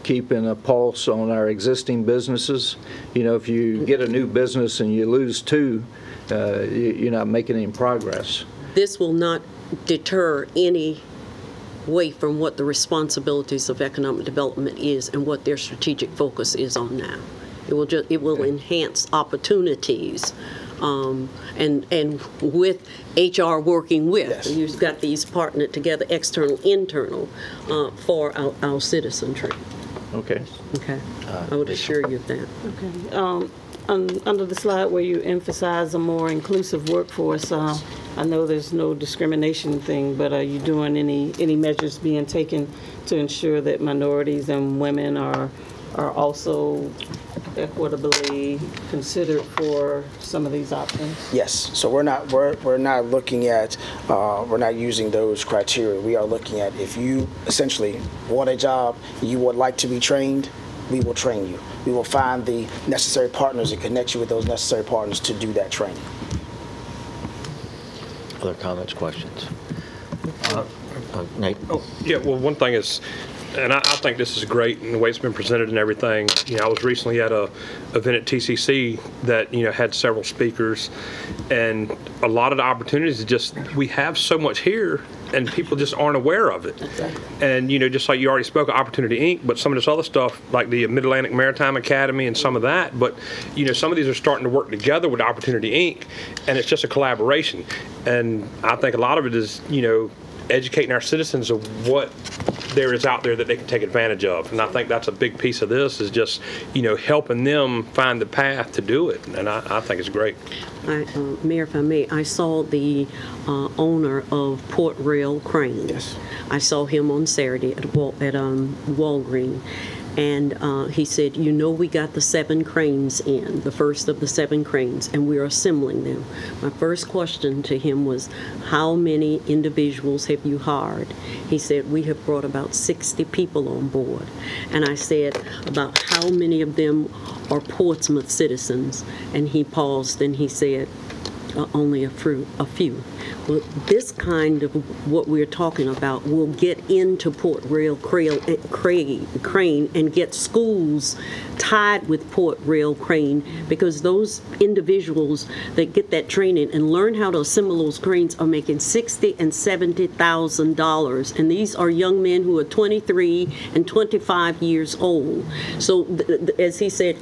keeping a pulse on our existing businesses. You know, if you get a new business and you lose two, you're not making any progress. This will not deter any way from what the responsibilities of economic development is and what their strategic focus is on now. It will enhance opportunities. And with HR working with, yes. You've got these partnered together, external, internal, for our citizenry. Okay. Okay. I would assure you of that. Okay. Under the slide where you emphasize a more inclusive workforce, I know there's no discrimination thing, but are you doing any measures being taken to ensure that minorities and women are also equitably considered for some of these options? Yes. So we're not looking at we're not using those criteria. We are looking at if you essentially want a job, you would like to be trained, we will train you. We will find the necessary partners and connect you with those necessary partners to do that training. Other comments, questions? Nate? Oh, yeah, well, one thing is, And I think this is great in the way it's been presented and everything. You know, I was recently at a event at TCC that, you know, had several speakers, and a lot of the opportunities is just, we have so much here and people just aren't aware of it. Exactly. And, you know, just like you already spoke of Opportunity Inc., but some of this other stuff, like the Mid-Atlantic Maritime Academy and some of that, but, you know, some of these are starting to work together with Opportunity Inc., and it's just a collaboration. And I think a lot of it is, you know, educating our citizens of what there is out there that they can take advantage of. And I think that's a big piece of this, is just, you know, helping them find the path to do it. And I think it's great. Mayor, if I may, I saw the owner of Port Rail Crane. Yes. I saw him on Saturday at Walgreen. And he said, you know, we got the 7 cranes in, the first of the 7 cranes, and we're assembling them. My first question to him was, how many individuals have you hired? He said, we have brought about 60 people on board. And I said, about how many of them are Portsmouth citizens? And he paused and he said, only a few. Well, this kind of what we're talking about will get into Port Rail Crane and get schools tied with Port Rail Crane, because those individuals that get that training and learn how to assemble those cranes are making $60,000 and $70,000, and these are young men who are 23 and 25 years old. So, as he said,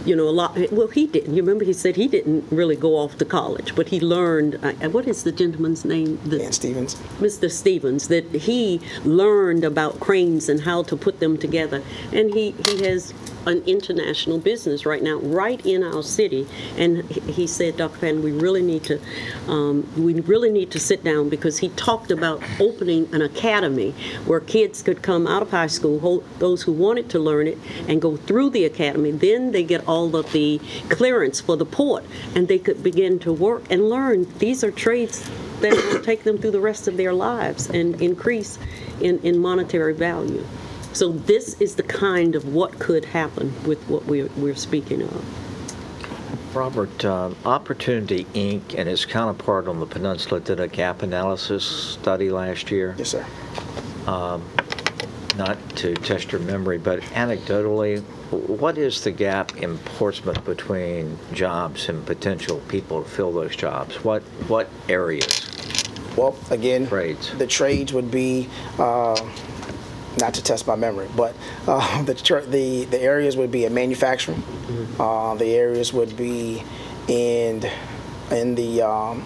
you know, a lot. Well, he didn't. You remember he said he didn't really go off to college, but he learned. What is the gentleman's name? Dan Stevens. Mr. Stevens. That he learned about cranes and how to put them together, and he has an international business right now, right in our city. And he said, Dr. Patton, we really need to sit down, because he talked about opening an academy where kids could come out of high school, those who wanted to learn it, and go through the academy. Then they get all of the clearance for the port, and they could begin to work and learn. These are trades that will take them through the rest of their lives and increase in monetary value. So this is the kind of what could happen with what we're speaking of. Robert, Opportunity Inc. and its counterpart on the peninsula did a gap analysis study last year. Yes, sir. Not to test your memory, but anecdotally, what is the gap in Portsmouth between jobs and potential people to fill those jobs? What areas? Well, again, Trades. The trades would be, not to test my memory, but the areas would be in manufacturing. The areas would be in the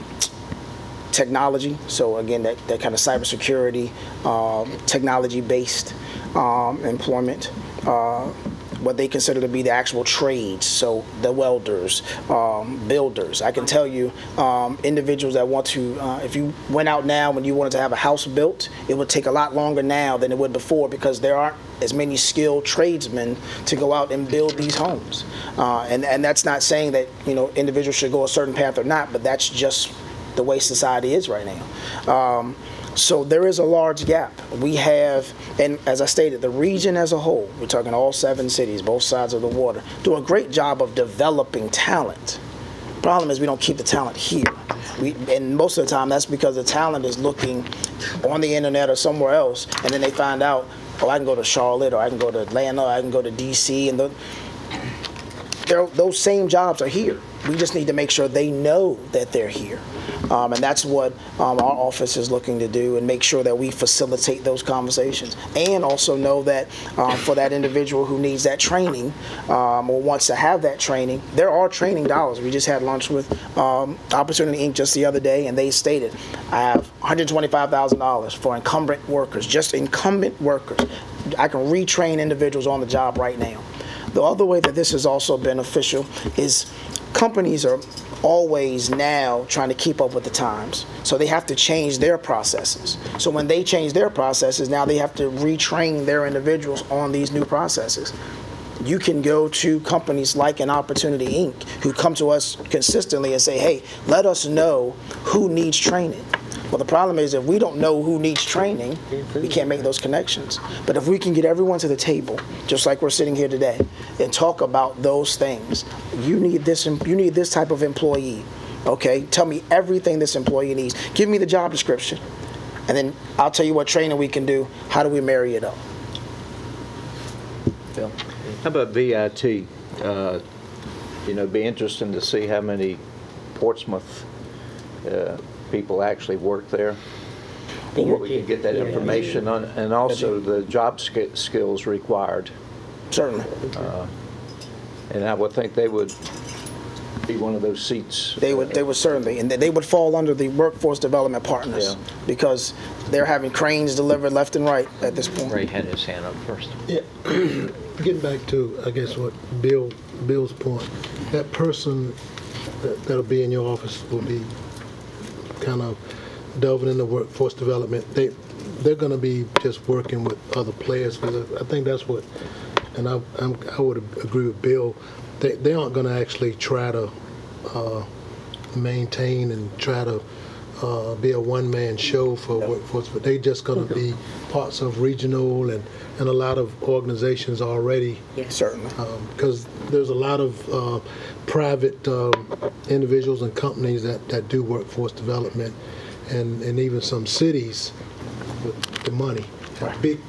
technology. So again, that kind of cybersecurity, technology-based employment. What they consider to be the actual trades, so the welders, builders. I can tell you, individuals that want to, if you went out now when you wanted to have a house built, it would take a lot longer now than it would before, because there aren't as many skilled tradesmen to go out and build these homes. And that's not saying that, you know, individuals should go a certain path or not, but that's just the way society is right now. So there is a large gap. We have, and as I stated, the region as a whole, we're talking all 7 cities, both sides of the water, do a great job of developing talent. Problem is we don't keep the talent here. And most of the time that's because the talent is looking on the internet or somewhere else, and then they find out, oh, I can go to Charlotte, or I can go to Atlanta, or I can go to DC, and those same jobs are here. We just need to make sure they know that they're here. And that's what our office is looking to do, and make sure that we facilitate those conversations. And also know that for that individual who needs that training or wants to have that training, there are training dollars. We just had lunch with Opportunity Inc. just the other day, and they stated, I have $125,000 for incumbent workers, just incumbent workers. I can retrain individuals on the job right now. The other way that this is also beneficial is companies are always now trying to keep up with the times. So they have to change their processes. So when they change their processes, now they have to retrain their individuals on these new processes. You can go to companies like an Opportunity Inc. who come to us consistently and say, hey, let us know who needs training. Well, the problem is if we don't know who needs training, we can't make those connections. But if we can get everyone to the table, just like we're sitting here today, and talk about those things, you need this type of employee. Okay, tell me everything this employee needs. Give me the job description. And then I'll tell you what training we can do. How do we marry it up? Bill? How about VIT? Be interesting to see how many Portsmouth people actually work there. We can get that information on, and also the job skills required. Certainly. And I would think they would be one of those seats. They would certainly, and they would fall under the workforce development partners because they're having cranes delivered left and right at this point. Ray had his hand up first. Yeah, getting back to, I guess, what Bill's point, that person that'll be in your office will be kind of delving into workforce development. They're going to be just working with other players, because I think that's what, and I would agree with Bill. They aren't going to actually try to maintain and try to be a one-man show for workforce, but they're just going to be parts of regional and a lot of organizations already. Yes. Certainly. Because there's a lot of private individuals and companies that do workforce development, and even some cities with the money have big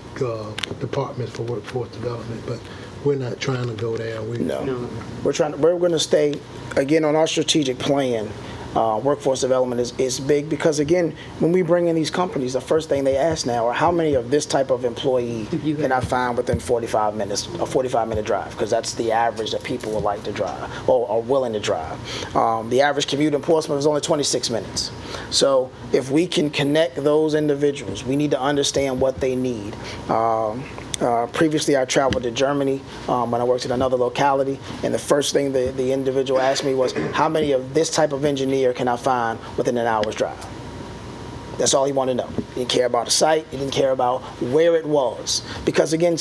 departments for workforce development, but we're not trying to go there. No. We're going to stay, again, on our strategic plan. Workforce development is big because, again, when we bring in these companies, the first thing they ask now are how many of this type of employee can I find within 45 minutes, a 45-minute drive, because that's the average that people would like to drive or are willing to drive. The average commute in Portsmouth is only 26 minutes. So if we can connect those individuals, we need to understand what they need. Previously, I traveled to Germany when I worked in another locality, and the first thing the individual asked me was, how many of this type of engineer can I find within an hour's drive? That's all he wanted to know. He didn't care about the site. He didn't care about where it was. Because, again,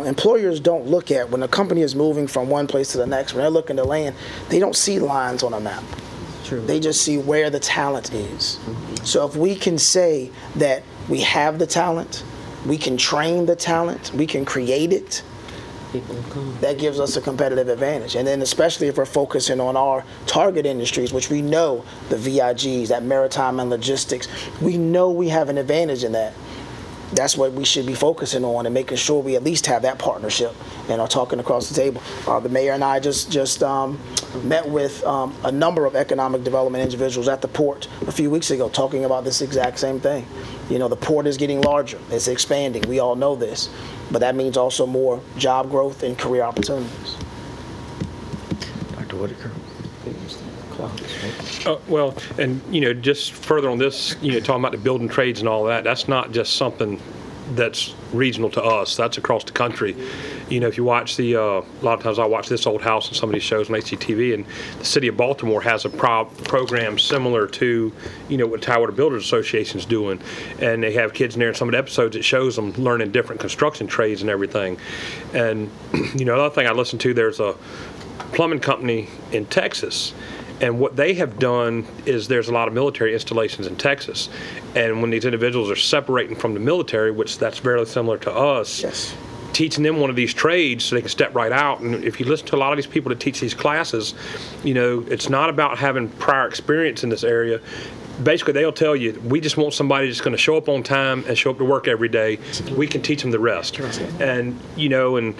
employers don't look at, when a company is moving from one place to the next, when they're looking to land, they don't see lines on a map. True. They just see where the talent is. So if we can say that we have the talent, we can train the talent, we can create it, that gives us a competitive advantage. And then especially if we're focusing on our target industries, which we know, the VIGs, that maritime and logistics, we know we have an advantage in that. That's what we should be focusing on and making sure we at least have that partnership and are talking across the table. The mayor and I just met with a number of economic development individuals at the port a few weeks ago talking about this exact same thing. The port is getting larger. It's expanding. We all know this. But that means also more job growth and career opportunities. Dr. Whitaker? Well, and, just further on this, talking about the building trades and all that, that's not just something that's regional to us. That's across the country. If you watch a lot of times I watch This Old House and some of these shows on HGTV, and the city of Baltimore has a program similar to, what Tidewater Builders Association is doing. And they have kids in there in some of the episodes that shows them learning different construction trades and everything. And, another thing I listened to, there's a plumbing company in Texas. And what they have done is there's a lot of military installations in Texas. And when these individuals are separating from the military, which that's very similar to us, yes, teaching them one of these trades so they can step right out. And if you listen to a lot of these people that teach these classes, it's not about having prior experience in this area. Basically, they'll tell you, we just want somebody that's going to show up on time and show up to work every day. We can teach them the rest. And, and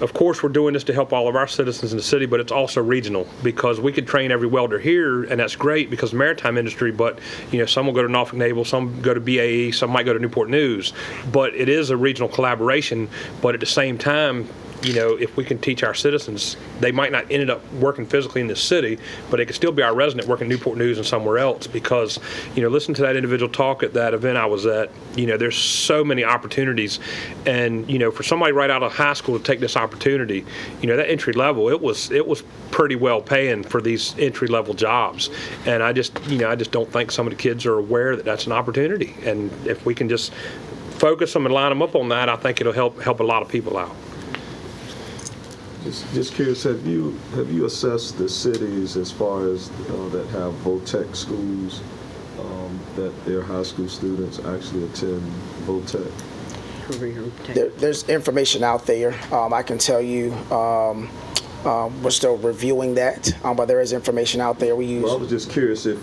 of course, we're doing this to help all of our citizens in the city, but it's also regional because we could train every welder here, and that's great because of the maritime industry, but, some will go to Norfolk Naval, some go to BAE, some might go to Newport News. But it is a regional collaboration, but at the same time, if we can teach our citizens, they might not end up working physically in the city, but they could still be our resident working Newport News and somewhere else because, listen to that individual talk at that event I was at, there's so many opportunities. And, for somebody right out of high school to take this opportunity, that entry level, it was pretty well paying for these entry level jobs. And I just don't think some of the kids are aware that that's an opportunity. And if we can just focus them and line them up on that, I think it'll help a lot of people out. Just curious, have you assessed the cities as far as that have VOTEC schools, that their high school students actually attend VOTEC? There's information out there. I can tell you we're still reviewing that, but there is information out there. Well, I was just curious if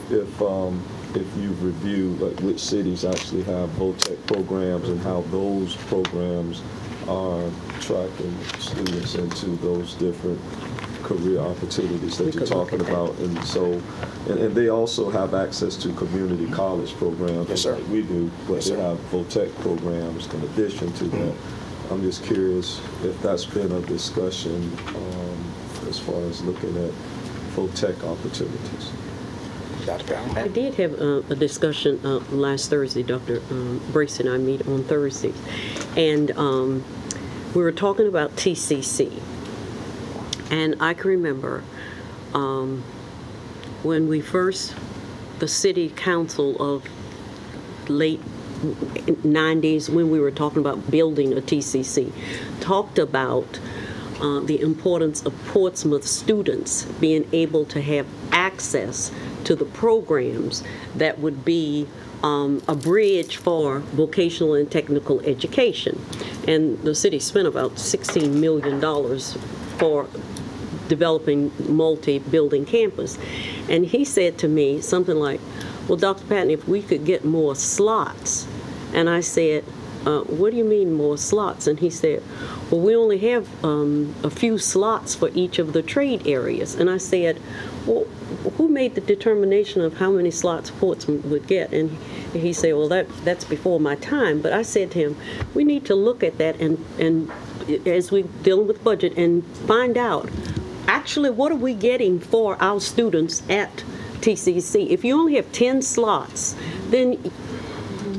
if you've reviewed like which cities actually have VOTEC programs and how those programs are tracking students into those different career opportunities that you're talking about. And so, and they also have access to community college programs, Yes, sir. like we do, but Yes, they sir. have VOTEC programs in addition to that. I'm just curious if that's been a discussion as far as looking at VOTEC opportunities. Dr. Powell? I did have a discussion last Thursday. Dr. Brace and I meet on Thursdays. And we were talking about TCC. And I can remember when we first, the city council of late 90s, when we were talking about building a TCC, talked about the importance of Portsmouth students being able to have access to the programs that would be a bridge for vocational and technical education. And the city spent about $16 million for developing multi-building campus. And he said to me something like, well, Dr. Patton, if we could get more slots. And I said, what do you mean more slots? And he said, well, we only have a few slots for each of the trade areas. And I said, well, who made the determination of how many slots Portsmouth would get? And he said, well, that's before my time. But I said to him, we need to look at that and as we deal with budget and find out, actually, what are we getting for our students at TCC? If you only have 10 slots, then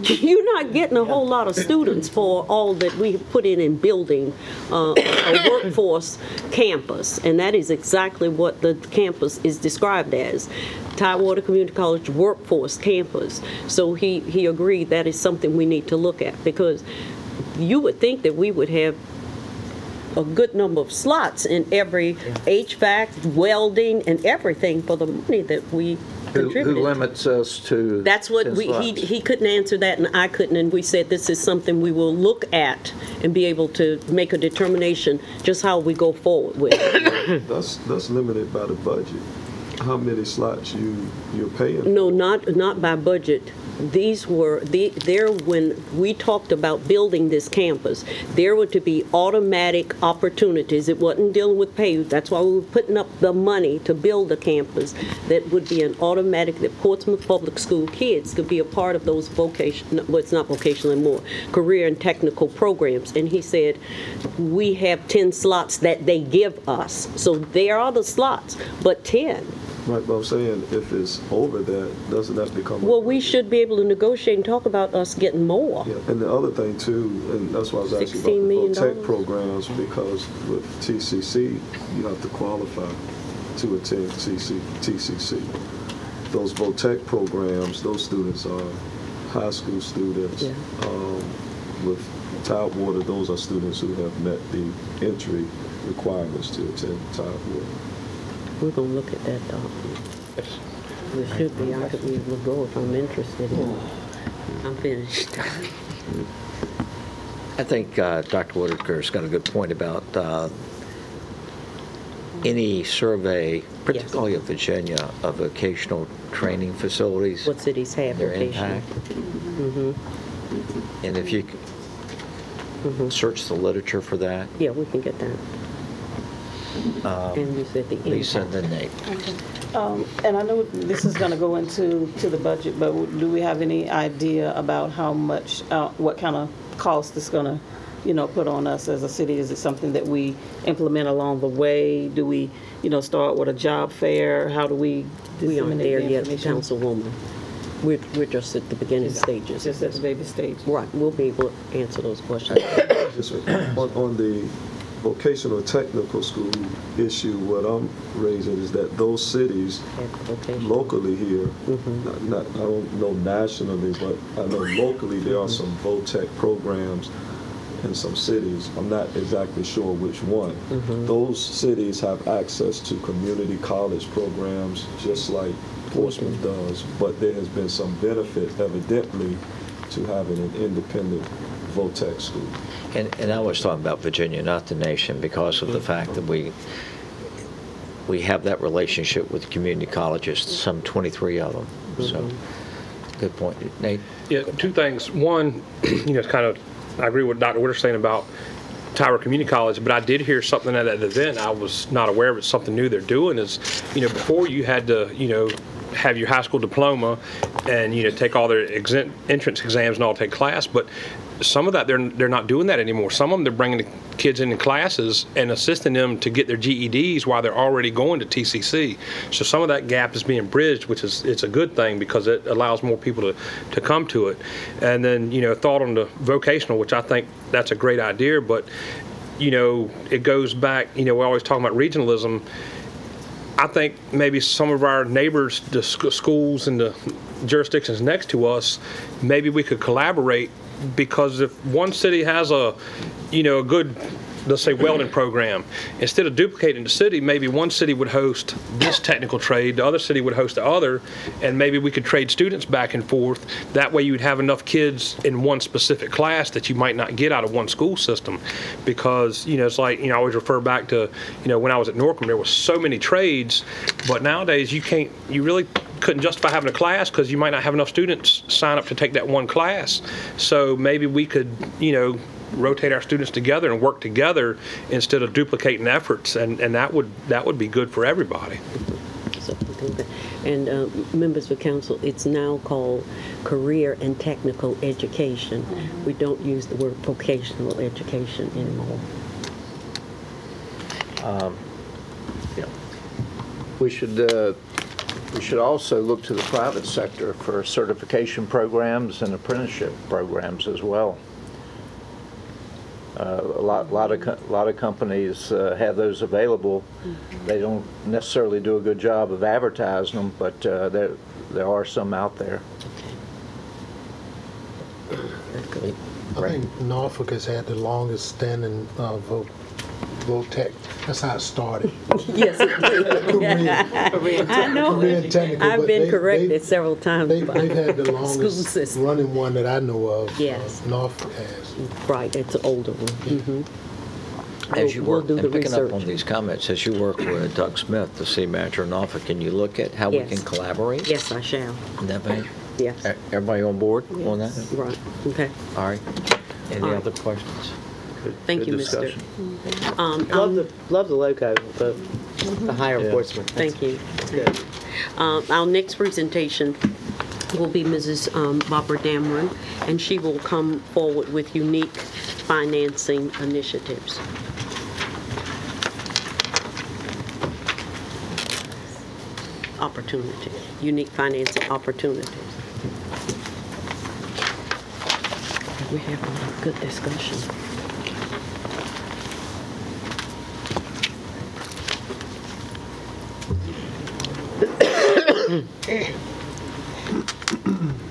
you're not getting a whole lot of students for all that we have put in building a workforce campus. And that is exactly what the campus is described as. Tidewater Community College Workforce Campus. So he agreed that is something we need to look at, because you would think that we would have a good number of slots in every HVAC, welding, and everything for the money that we contributed. Who limits us to? That's what 10 slots? he couldn't answer that, and I couldn't, and we said this is something we will look at and be able to make a determination just how we go forward with it. That's limited by the budget. How many slots you're paying? No, not by budget. These were when we talked about building this campus, there were to be automatic opportunities. It wasn't dealing with pay. That's why we were putting up the money to build a campus that would be an automatic, that Portsmouth Public School kids could be a part of those vocational, well, it's not vocational anymore, career and technical programs. And he said, we have 10 slots that they give us. So there are the slots, but 10. Right, but I'm saying if it's over that, doesn't that become? Well, we should be able to negotiate and talk about us getting more. Yeah, and the other thing too, and that's why I was asking about $16 million. the VOTEC programs, because with TCC, you have to qualify to attend TCC. Those VOTEC programs, those students are high school students. Yeah. With Tidewater, those are students who have met the entry requirements to attend Tidewater. We're going to look at that document. There should be. I could be able to go if I'm interested in it. I'm finished. I think Dr. Whitaker's got a good point about any survey, particularly of Virginia, of vocational training facilities, What cities have their vocational. impact. And if you search the literature for that, Yeah, we can get that. And you said the Lisa impact. and then Nate. And I know this is going to go into the budget, but do we have any idea about how much, what kind of cost it's going to, put on us as a city? Is it something that we implement along the way? Do we, start with a job fair? How do we We aren't disseminate there the yet, information? Councilwoman. We're just at the beginning stages. Just at the baby stage. Right, we'll be able to answer those questions. Yes, sir. On the vocational technical school issue, what I'm raising is that those cities locally here, not I don't know nationally, but I know locally there are some VOTEC programs in some cities. I'm not exactly sure which one. Those cities have access to community college programs just like Portsmouth does, but there has been some benefit evidently to having an independent VOTEC school. And I was talking about Virginia, not the nation, because of the fact that we have that relationship with community colleges, some 23 of them. So Good point. Nate? Yeah, two things. One, it's kind of, I agree with Dr. Witter saying about Tyra Community College, but I did hear something at that event I was not aware of. It's something new they're doing is, before you had to, have your high school diploma and, take all their entrance exams and all take class, but some of that, they're not doing that anymore. Some of them, they're bringing the kids into classes and assisting them to get their GEDs while they're already going to TCC. So some of that gap is being bridged, which is, it's a good thing because it allows more people to come to it. And then, thought on the vocational, which I think that's a great idea, but, it goes back, we're always talking about regionalism. I think maybe some of our neighbors, the schools and the jurisdictions next to us, maybe we could collaborate, because if one city has a good, let's say, welding program, instead of duplicating the city, maybe one city would host this technical trade, the other city would host the other, and maybe we could trade students back and forth. That way you'd have enough kids in one specific class that you might not get out of one school system. Because, it's like, I always refer back to, when I was at Norcom, there were so many trades, but nowadays you really couldn't justify having a class because you might not have enough students sign up to take that one class. So maybe we could, rotate our students together and work together instead of duplicating efforts, and that would be good for everybody. And members of council, it's now called career and technical education. We don't use the word vocational education anymore. We should also look to the private sector for certification programs and apprenticeship programs as well. A lot of companies have those available. They don't necessarily do a good job of advertising them, but there are some out there. I think Norfolk has had the longest standing VOTEC. That's how it started. Yes, it did. I know. I've been corrected several times. They've had the longest system. running one that I know of. Yes. Norfolk has. Right, it's an older one. Mm-hmm. As you work, we'll do and the picking research. up on these comments, as you work with Doug Smith, the city manager in Norfolk, can you look at how we Yes. can collaborate? Yes, I shall. In that vein? Yes. Everybody on board on that? Right, okay. All right. Any All right. other questions? Thank you, Good Mr. discussion. Love the logo, the higher enforcement. Thank you. Good. Our next presentation will be Mrs. Barbara Dameron, and she will come forward with unique financing initiatives. Unique financing opportunities. We're having a good discussion.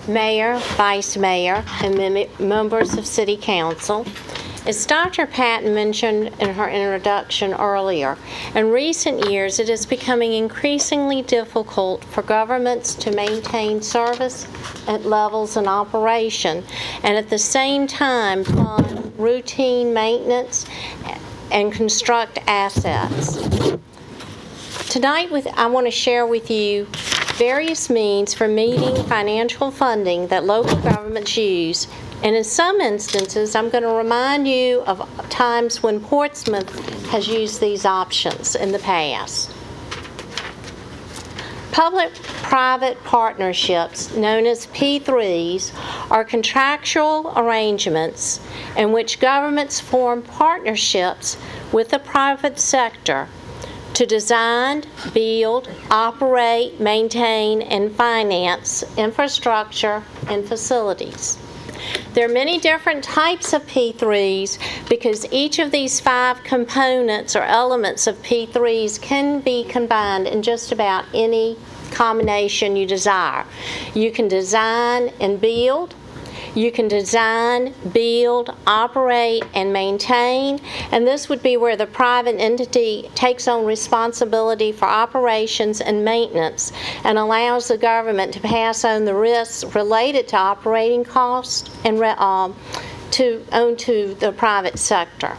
Mayor, Vice Mayor, and members of City Council. As Dr. Patton mentioned in her introduction earlier, in recent years it is becoming increasingly difficult for governments to maintain service at levels in operation and at the same time fund routine maintenance and construct assets. Tonight I want to share with you various means for meeting financial funding that local governments use, and in some instances I'm going to remind you of times when Portsmouth has used these options in the past. Public-private partnerships, known as P3s, are contractual arrangements in which governments form partnerships with the private sector to design, build, operate, maintain, and finance infrastructure and facilities. There are many different types of P3s because each of these 5 components or elements of P3s can be combined in just about any combination you desire. You can design and build. You can design, build, operate, and maintain, and this would be where the private entity takes on responsibility for operations and maintenance and allows the government to pass on the risks related to operating costs and to the private sector.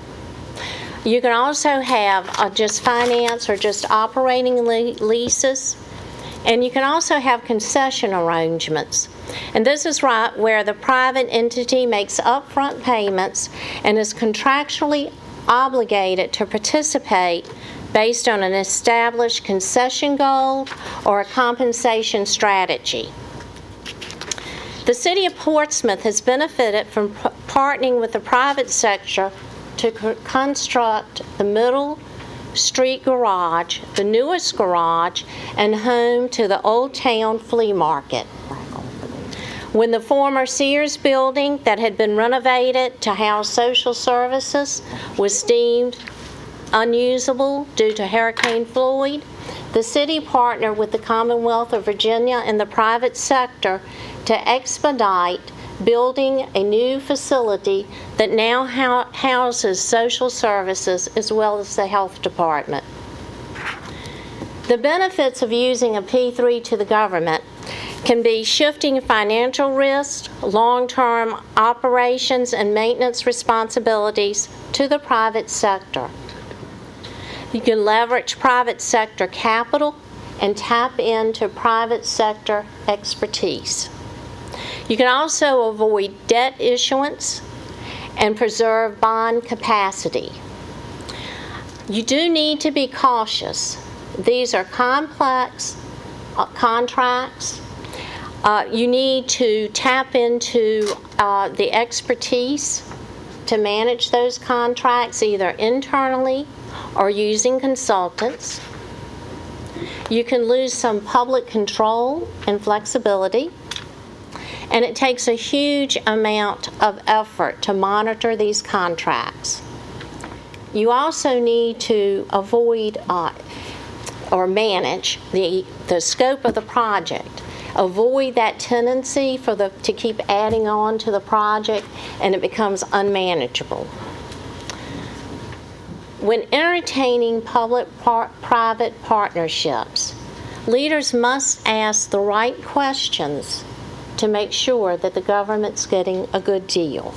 You can also have just finance or just operating leases. And you can also have concession arrangements. And this is right where the private entity makes upfront payments and is contractually obligated to participate based on an established concession goal or a compensation strategy. The City of Portsmouth has benefited from partnering with the private sector to construct the Middle Street Garage, the newest garage, and home to the Old Town Flea Market. When the former Sears building that had been renovated to house social services was deemed unusable due to Hurricane Floyd, the city partnered with the Commonwealth of Virginia and the private sector to expedite building a new facility that now houses social services as well as the health department. The benefits of using a P3 to the government can be shifting financial risk, long-term operations and maintenance responsibilities to the private sector. You can leverage private sector capital and tap into private sector expertise. You can also avoid debt issuance and preserve bond capacity. You do need to be cautious. These are complex contracts. You need to tap into the expertise to manage those contracts either internally or using consultants. You can lose some public control and flexibility. And it takes a huge amount of effort to monitor these contracts. You also need to avoid or manage the scope of the project. Avoid that tendency to keep adding on to the project and it becomes unmanageable. When entertaining public-private partnerships, leaders must ask the right questions to make sure that the government's getting a good deal.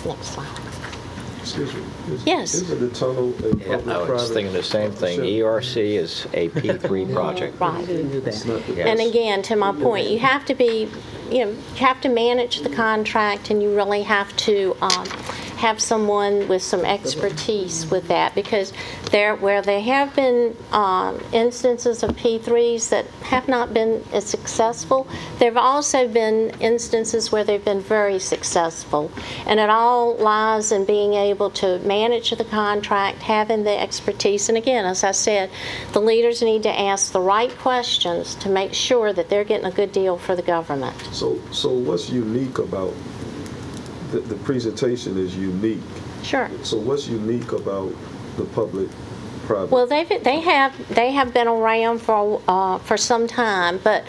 Next slide. Excuse me. Yes. Isn't the tunnel a public-private? I was thinking the same thing. ERC is a P3 project. Right. It's not the- Yes. And again, to my point, you have to be, you have to manage the contract and you really have to have someone with some expertise with that because where there have been instances of P3s that have not been as successful, there have also been instances where they've been very successful. And it all lies in being able to manage the contract, having the expertise. And again, as I said, the leaders need to ask the right questions to make sure that they're getting a good deal for the government. So what's unique about the presentation is unique. Sure. So what's unique about the public-private? Well, they have been around for some time, but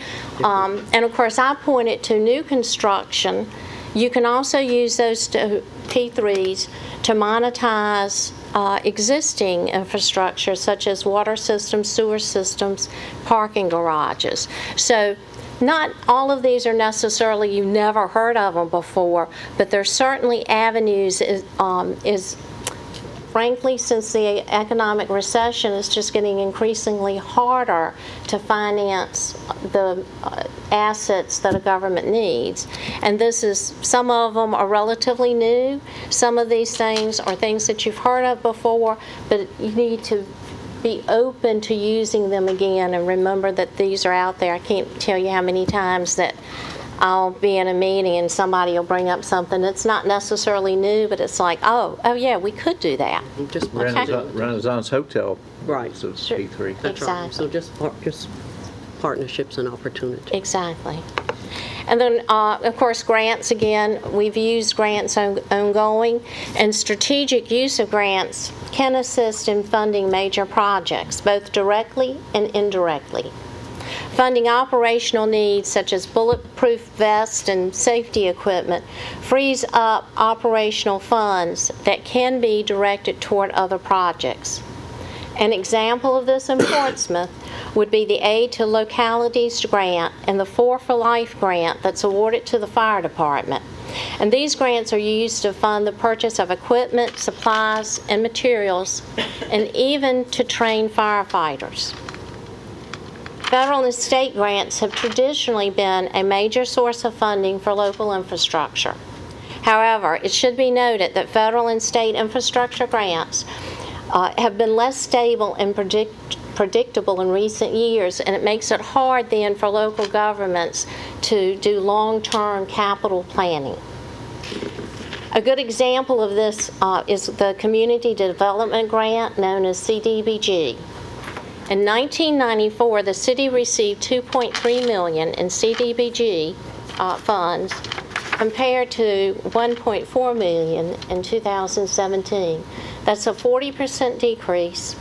and of course I pointed to new construction. You can also use those P3s to monetize existing infrastructure such as water systems, sewer systems, parking garages. So not all of these are necessarily, you've never heard of them before, but there's certainly avenues, frankly, since the economic recession, it's just getting increasingly harder to finance the assets that a government needs. And some of them are relatively new. Some of these things are things that you've heard of before, but you need to be open to using them again and remember that these are out there. I can't tell you how many times that I'll be in a meeting and somebody will bring up something that's not necessarily new, but it's like, oh yeah, we could do that. Just Renaissance Hotel. Right. So Sure. P3. That's right. Exactly. So just partnerships and opportunity. Exactly. And then, of course, grants, again, we've used grants ongoing, and strategic use of grants can assist in funding major projects, both directly and indirectly. Funding operational needs such as bulletproof vests and safety equipment frees up operational funds that can be directed toward other projects. An example of this in Portsmouth would be the Aid to Localities grant and the 4 for Life grant that's awarded to the fire department. And these grants are used to fund the purchase of equipment, supplies, and materials, and even to train firefighters. Federal and state grants have traditionally been a major source of funding for local infrastructure. However, it should be noted that federal and state infrastructure grants have been less stable and predictable in recent years, and it makes it hard then for local governments to do long-term capital planning. A good example of this is the Community Development Grant known as CDBG. In 1994, the city received $2.3 million in CDBG funds compared to $1.4 million in 2017. That's a 40% decrease,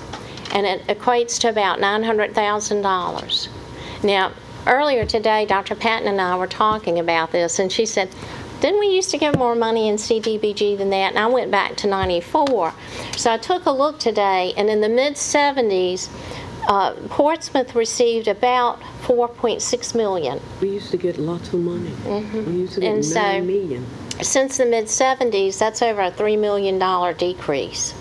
and it equates to about $900,000. Now, earlier today, Dr. Patton and I were talking about this, and she said, didn't we used to get more money in CDBG than that? And I went back to 94. So I took a look today, and in the mid-70s, Portsmouth received about $4.6 million. We used to get lots of money. We used to get And so, $9 million. Since the mid-70s, that's over a $3 million decrease.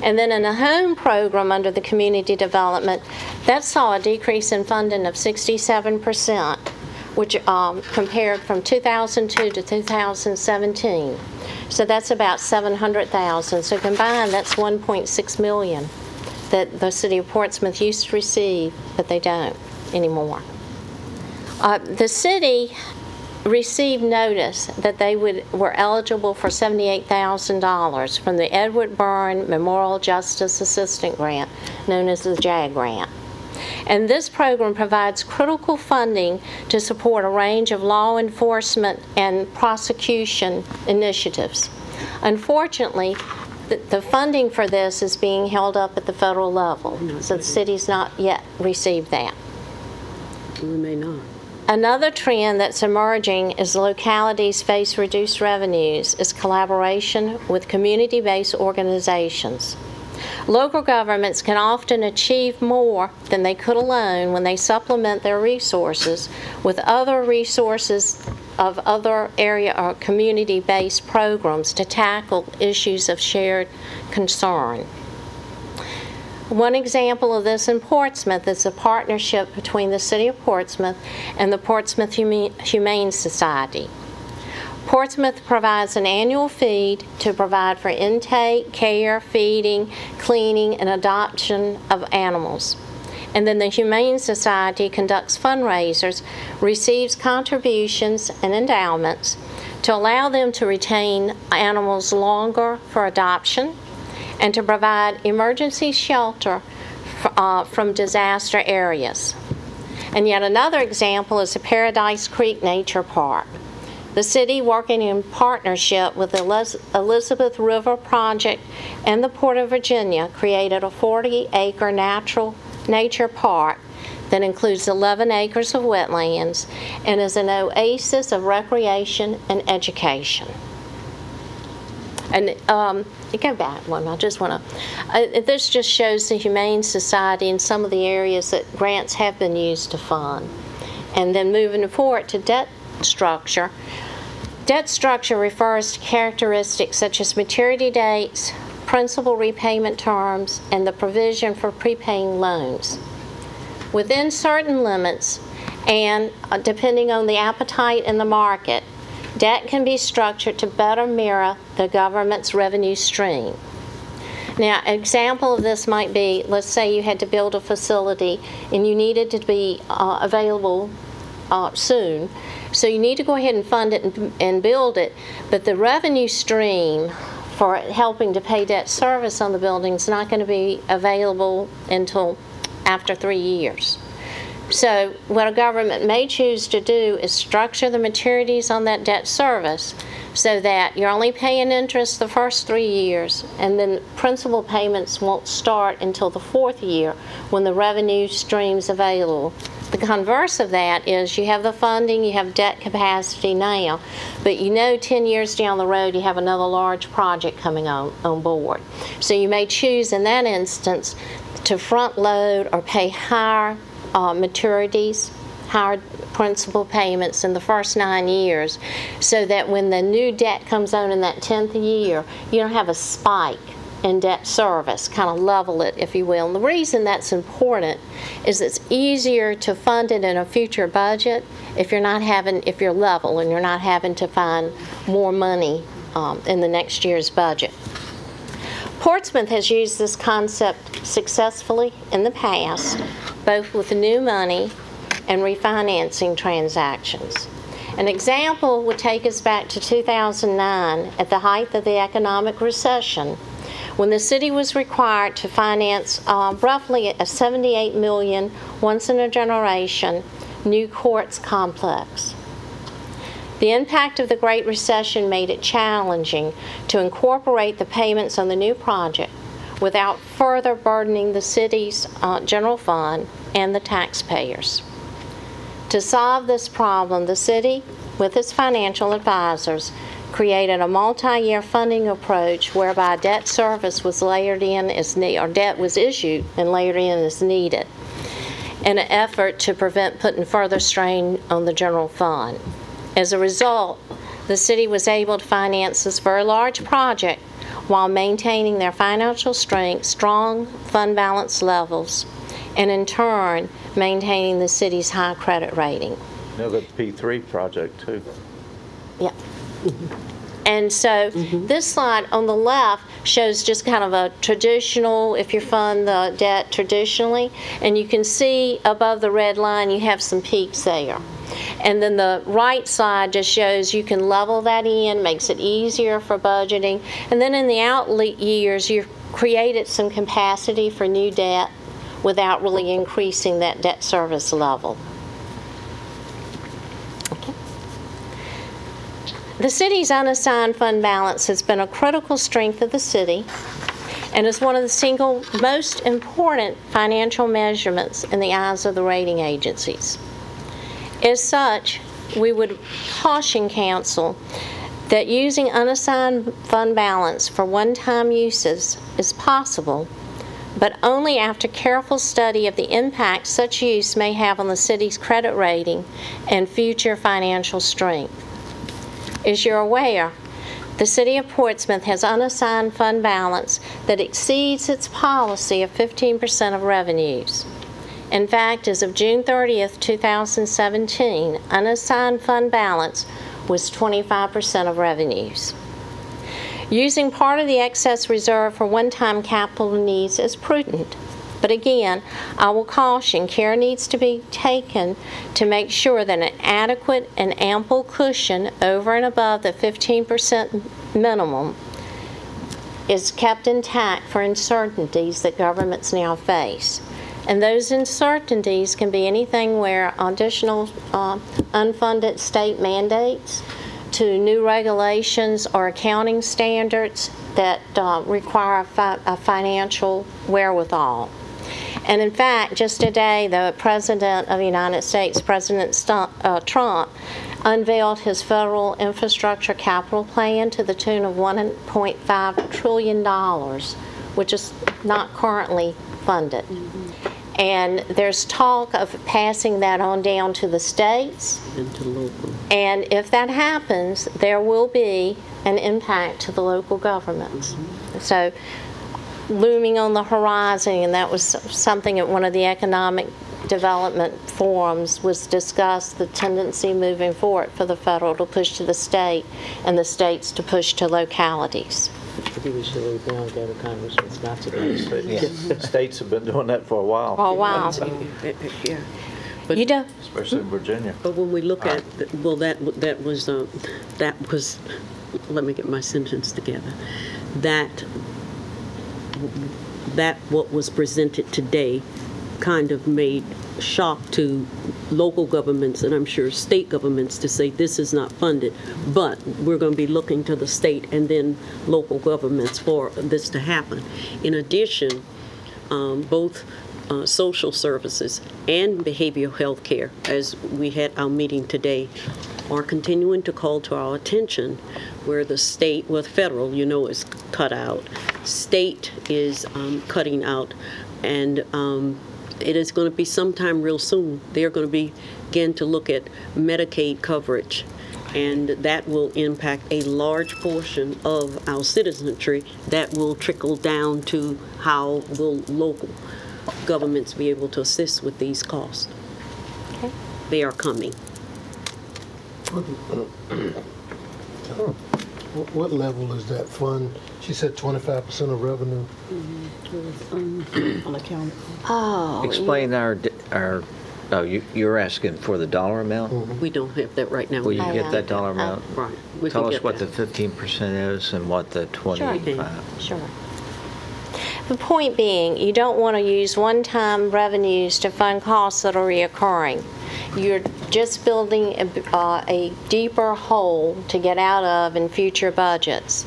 And then in the home program under the community development, that saw a decrease in funding of 67%, which compared from 2002 to 2017. So that's about $700,000. So combined, that's $1.6 million that the city of Portsmouth used to receive, but they don't anymore. The city received notice that they were eligible for $78,000 from the Edward Byrne Memorial Justice Assistant Grant, known as the JAG grant. And this program provides critical funding to support a range of law enforcement and prosecution initiatives. Unfortunately, the funding for this is being held up at the federal level, so the city's not yet received that. We may not. Another trend that's emerging as localities face reduced revenues is collaboration with community-based organizations. Local governments can often achieve more than they could alone when they supplement their resources with other resources of other area or community-based programs to tackle issues of shared concern. One example of this in Portsmouth is a partnership between the City of Portsmouth and the Portsmouth Humane Society. Portsmouth provides an annual feed to provide for intake, care, feeding, cleaning, and adoption of animals. And then the Humane Society conducts fundraisers, receives contributions and endowments to allow them to retain animals longer for adoption and to provide emergency shelter from disaster areas. And yet another example is the Paradise Creek Nature Park. The city, working in partnership with the Elizabeth River Project and the Port of Virginia, created a 40-acre natural nature park that includes 11 acres of wetlands and is an oasis of recreation and education. And you go back one, I just want to, this just shows the Humane Society and some of the areas that grants have been used to fund. And then moving forward to debt structure. Debt structure refers to characteristics such as maturity dates, principal repayment terms, and the provision for prepaying loans. Within certain limits, and depending on the appetite in the market, debt can be structured to better mirror the government's revenue stream. Now, an example of this might be, let's say you had to build a facility and you needed to be available soon. So you need to go ahead and fund it and build it, but the revenue stream for helping to pay debt service on the building is not going to be available until after 3 years. So what a government may choose to do is structure the maturities on that debt service so that you're only paying interest the first 3 years, and then principal payments won't start until the 4th year when the revenue stream's available. The converse of that is you have the funding, you have debt capacity now, but you know 10 years down the road you have another large project coming on board. So you may choose in that instance to front load or pay higher maturities, higher principal payments in the first 9 years, so that when the new debt comes on in that 10th year, you don't have a spike and debt service, kind of level it, if you will. And the reason that's important is it's easier to fund it in a future budget if you're level and you're not having to find more money in the next year's budget. Portsmouth has used this concept successfully in the past, both with new money and refinancing transactions. An example would take us back to 2009 at the height of the economic recession, when the city was required to finance roughly a $78 million, once-in-a-generation, new courts complex. The impact of the Great Recession made it challenging to incorporate the payments on the new project without further burdening the city's general fund and the taxpayers. To solve this problem, the city, with its financial advisors, created a multi-year funding approach whereby debt service was layered in as needed, or debt was issued and layered in as needed, in an effort to prevent putting further strain on the general fund. As a result, the city was able to finance this very large project while maintaining their financial strength, strong fund balance levels, and in turn, maintaining the city's high credit rating. The P3 project, too. Yeah. And so this slide on the left shows just kind of a traditional, if you fund the debt traditionally, and you can see above the red line you have some peaks there. And then the right side just shows you can level that in, makes it easier for budgeting. And then in the out years, you've created some capacity for new debt without really increasing that debt service level. Okay. The city's unassigned fund balance has been a critical strength of the city and is one of the single most important financial measurements in the eyes of the rating agencies. As such, we would caution council that using unassigned fund balance for one-time uses is possible, but only after careful study of the impact such use may have on the city's credit rating and future financial strength. As you're aware, the City of Portsmouth has unassigned fund balance that exceeds its policy of 15% of revenues. In fact, as of June 30th, 2017, unassigned fund balance was 25% of revenues. Using part of the excess reserve for one-time capital needs is prudent. But again, I will caution care needs to be taken to make sure that an adequate and ample cushion over and above the 15% minimum is kept intact for uncertainties that governments now face. And those uncertainties can be anything where additional unfunded state mandates to new regulations or accounting standards that require a financial wherewithal. And in fact, just today, the President of the United States, President Trump, unveiled his federal infrastructure capital plan to the tune of $1.5 trillion, which is not currently funded. And there's talk of passing that on down to the states. And to local. And if that happens, there will be an impact to the local governments. So looming on the horizon, and that was something at one of the economic development forums was discussed, the tendency moving forward for the federal to push to the state and the states to push to localities. Maybe we should leave now and go to Congressman Scott's again. States have been doing that for a while. For a while. Yeah. But, you do. Especially in Virginia. But when we look at, well, that was, let me get my sentence together. That what was presented today kind of made shock to local governments and I'm sure state governments to say this is not funded, but we're going to be looking to the state and then local governments for this to happen. In addition, both social services and behavioral health care, as we had our meeting today, are continuing to call to our attention where the state, well, federal, you know, is cut out. State is cutting out, and it is going to be sometime real soon. They're going to begin to look at Medicaid coverage and that will impact a large portion of our citizenry. That will trickle down to how will local governments be able to assist with these costs. Okay. They are coming. What level is that fund? She said 25% of revenue. Unaccounted. Oh. Explain oh, you're asking for the dollar amount? We don't have that right now. Will you get that dollar amount? Right. We Tell can us get what that. the 15% is and what the 25. Sure. The point being, you don't want to use one-time revenues to fund costs that are reoccurring. You're just building a deeper hole to get out of in future budgets.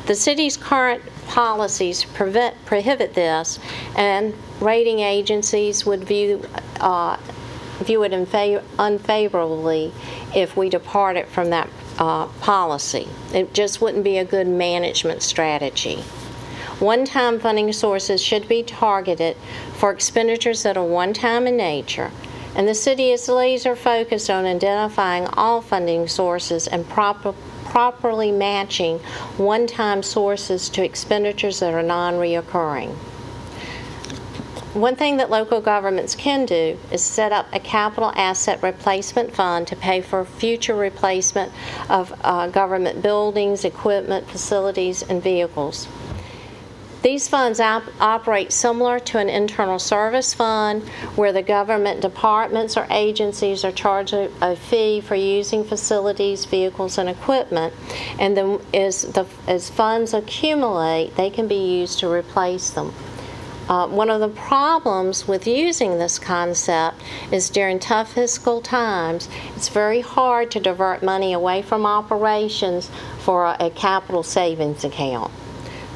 The city's current policies prohibit this, and rating agencies would view it unfavorably if we departed from that policy. It just wouldn't be a good management strategy. One-time funding sources should be targeted for expenditures that are one-time in nature, and the city is laser focused on identifying all funding sources and properly matching one-time sources to expenditures that are non-reoccurring. One thing that local governments can do is set up a capital asset replacement fund to pay for future replacement of government buildings, equipment, facilities, and vehicles. These funds operate similar to an internal service fund where the government departments or agencies are charged a fee for using facilities, vehicles, and equipment, and then as funds accumulate, they can be used to replace them. One of the problems with using this concept is during tough fiscal times, it's very hard to divert money away from operations for a capital savings account.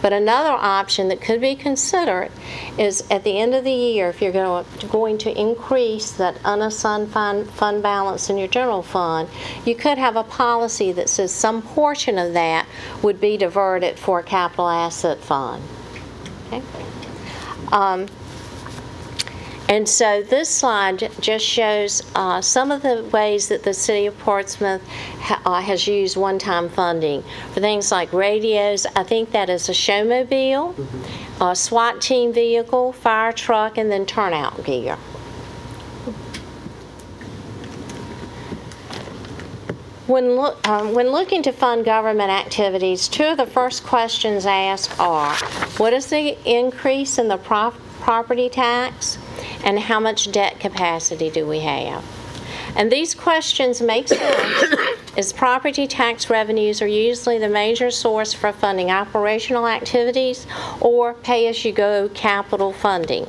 But another option that could be considered is at the end of the year, if you're going to increase that unassigned fund balance in your general fund, you could have a policy that says some portion of that would be diverted for a capital asset fund. Okay? And so this slide just shows some of the ways that the City of Portsmouth has used one-time funding for things like radios. I think that is a showmobile, a SWAT team vehicle, fire truck, and then turnout gear. When looking to fund government activities, two of the first questions asked are, what is the increase in the property tax, and how much debt capacity do we have? And these questions make sense as property tax revenues are usually the major source for funding operational activities or pay-as-you-go capital funding.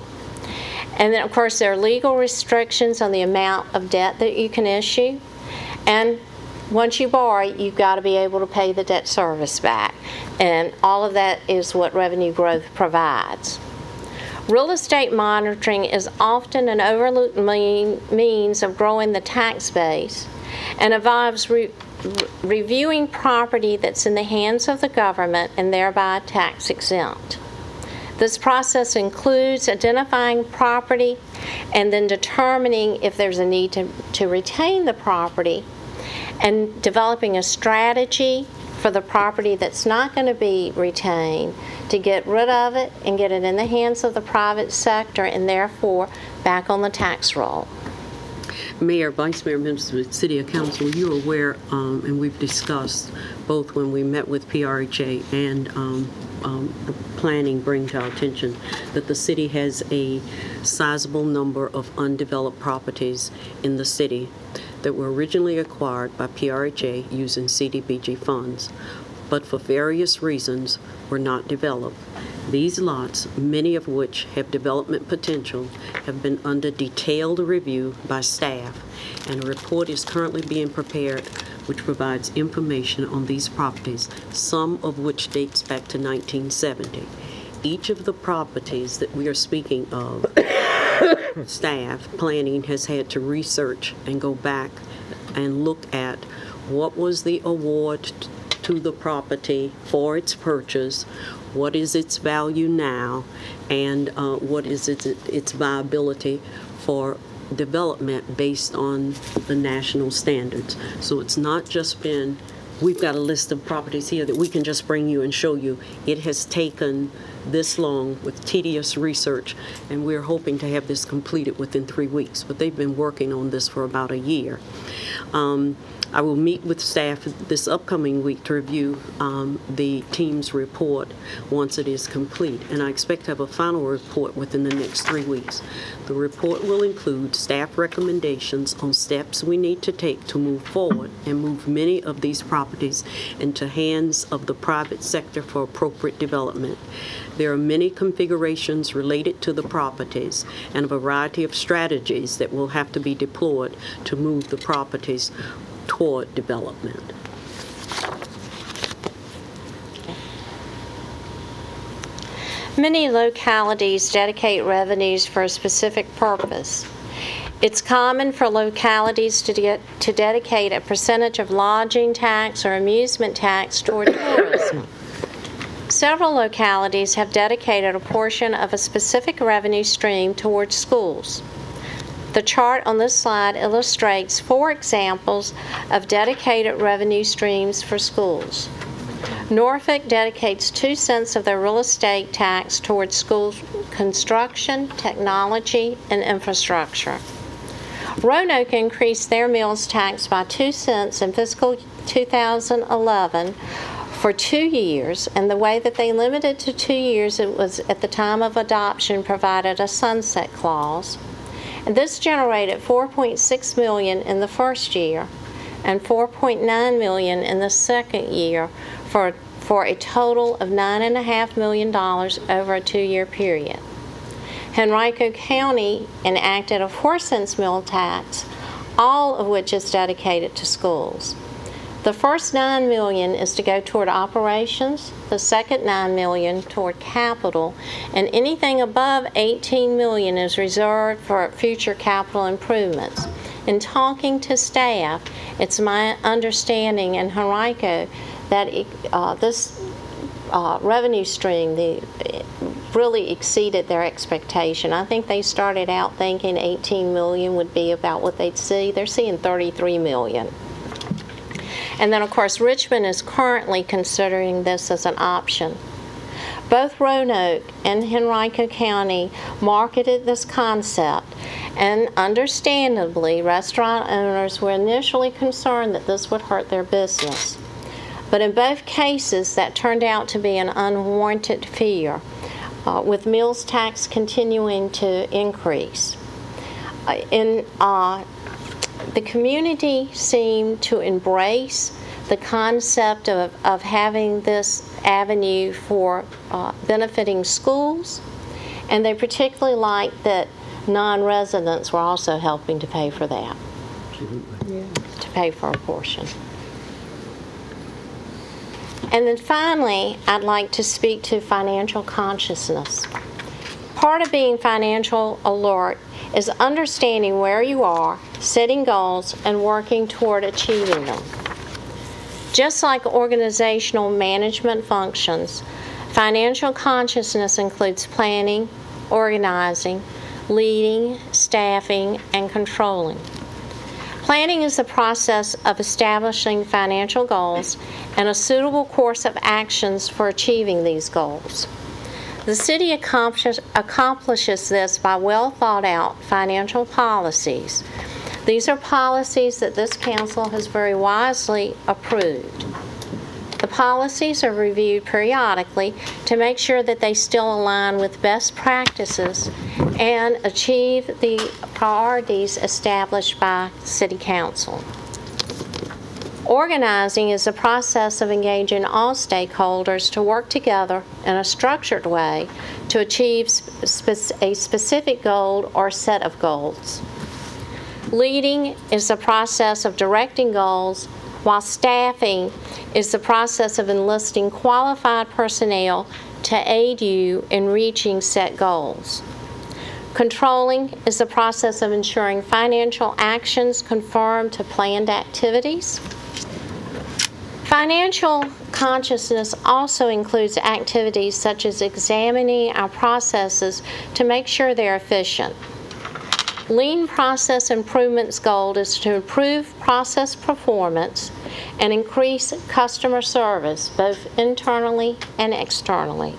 And then, of course, there are legal restrictions on the amount of debt that you can issue. And once you borrow, you've got to be able to pay the debt service back. And all of that is what revenue growth provides. Real estate monitoring is often an overlooked means of growing the tax base and involves reviewing property that's in the hands of the government and thereby tax exempt. This process includes identifying property and then determining if there's a need to retain the property and developing a strategy for the property that's not going to be retained to get rid of it and get it in the hands of the private sector and therefore back on the tax roll. Mayor, Vice Mayor, members of the City Council, you're aware, and we've discussed both when we met with PRHA and the planning bring to our attention that the city has a sizable number of undeveloped properties in the city that were originally acquired by PRHA using CDBG funds, but for various reasons were not developed. These lots, many of which have development potential, have been under detailed review by staff, and a report is currently being prepared which provides information on these properties, some of which dates back to 1970. Each of the properties that we are speaking of, staff planning has had to research and go back and look at what was the award to the property for its purchase, what is its value now, and what is its viability for development based on the national standards. So it's not just been, we've got a list of properties here that we can just bring you and show you. It has taken this long with tedious research, and we're hoping to have this completed within 3 weeks. But they've been working on this for about a year. I will meet with staff this upcoming week to review the team's report once it is complete, and I expect to have a final report within the next 3 weeks. The report will include staff recommendations on steps we need to take to move forward and move many of these properties into hands of the private sector for appropriate development. There are many configurations related to the properties and a variety of strategies that will have to be deployed to move the properties toward development. Many localities dedicate revenues for a specific purpose. It's common for localities to dedicate a percentage of lodging tax or amusement tax toward tourism. Several localities have dedicated a portion of a specific revenue stream towards schools. The chart on this slide illustrates 4 examples of dedicated revenue streams for schools. Norfolk dedicates 2 cents of their real estate tax towards school construction, technology, and infrastructure. Roanoke increased their meals tax by 2 cents in fiscal 2011 for 2 years, and the way that they limited to 2 years, it was at the time of adoption provided a sunset clause. And this generated $4.6 million in the first year and $4.9 million in the second year for a total of $9.5 million over a 2-year period. Henrico County enacted a 4 cents meal tax, all of which is dedicated to schools. The first $9 million is to go toward operations, the second $9 million toward capital, and anything above $18 million is reserved for future capital improvements. In talking to staff, it's my understanding in Henrico that this revenue stream really exceeded their expectation. I think they started out thinking $18 million would be about what they'd see. They're seeing $33 million. And then, of course, Richmond is currently considering this as an option. Both Roanoke and Henrico County marketed this concept, and understandably, restaurant owners were initially concerned that this would hurt their business. But in both cases, that turned out to be an unwarranted fear, with meals tax continuing to increase. The community seemed to embrace the concept of having this avenue for benefiting schools, and they particularly liked that non-residents were also helping to pay for that, to pay for a portion. And then finally, I'd like to speak to financial consciousness. Part of being financial alert is understanding where you are, setting goals, and working toward achieving them. Just like organizational management functions, financial consciousness includes planning, organizing, leading, staffing, and controlling. Planning is the process of establishing financial goals and a suitable course of actions for achieving these goals. The city accomplishes this by well thought out financial policies. These are policies that this council has very wisely approved. The policies are reviewed periodically to make sure that they still align with best practices and achieve the priorities established by City Council. Organizing is the process of engaging all stakeholders to work together in a structured way to achieve a specific goal or set of goals. Leading is the process of directing goals, while staffing is the process of enlisting qualified personnel to aid you in reaching set goals. Controlling is the process of ensuring financial actions conform to planned activities. Financial consciousness also includes activities such as examining our processes to make sure they're efficient. Lean process improvement's goal is to improve process performance and increase customer service, both internally and externally.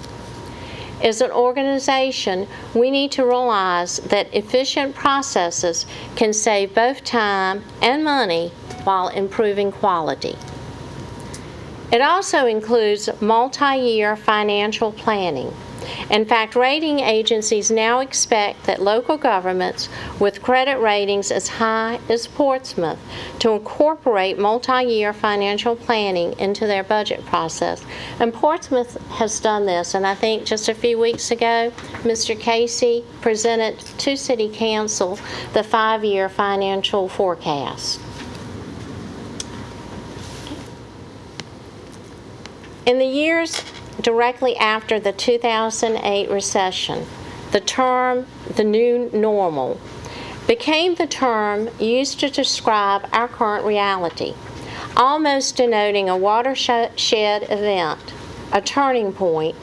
As an organization, we need to realize that efficient processes can save both time and money while improving quality. It also includes multi-year financial planning. In fact, rating agencies now expect that local governments with credit ratings as high as Portsmouth to incorporate multi-year financial planning into their budget process. And Portsmouth has done this, and I think just a few weeks ago, Mr. Casey presented to City Council the 5-year financial forecast. In the years directly after the 2008 recession, the term "the new normal" became the term used to describe our current reality, almost denoting a watershed event, a turning point,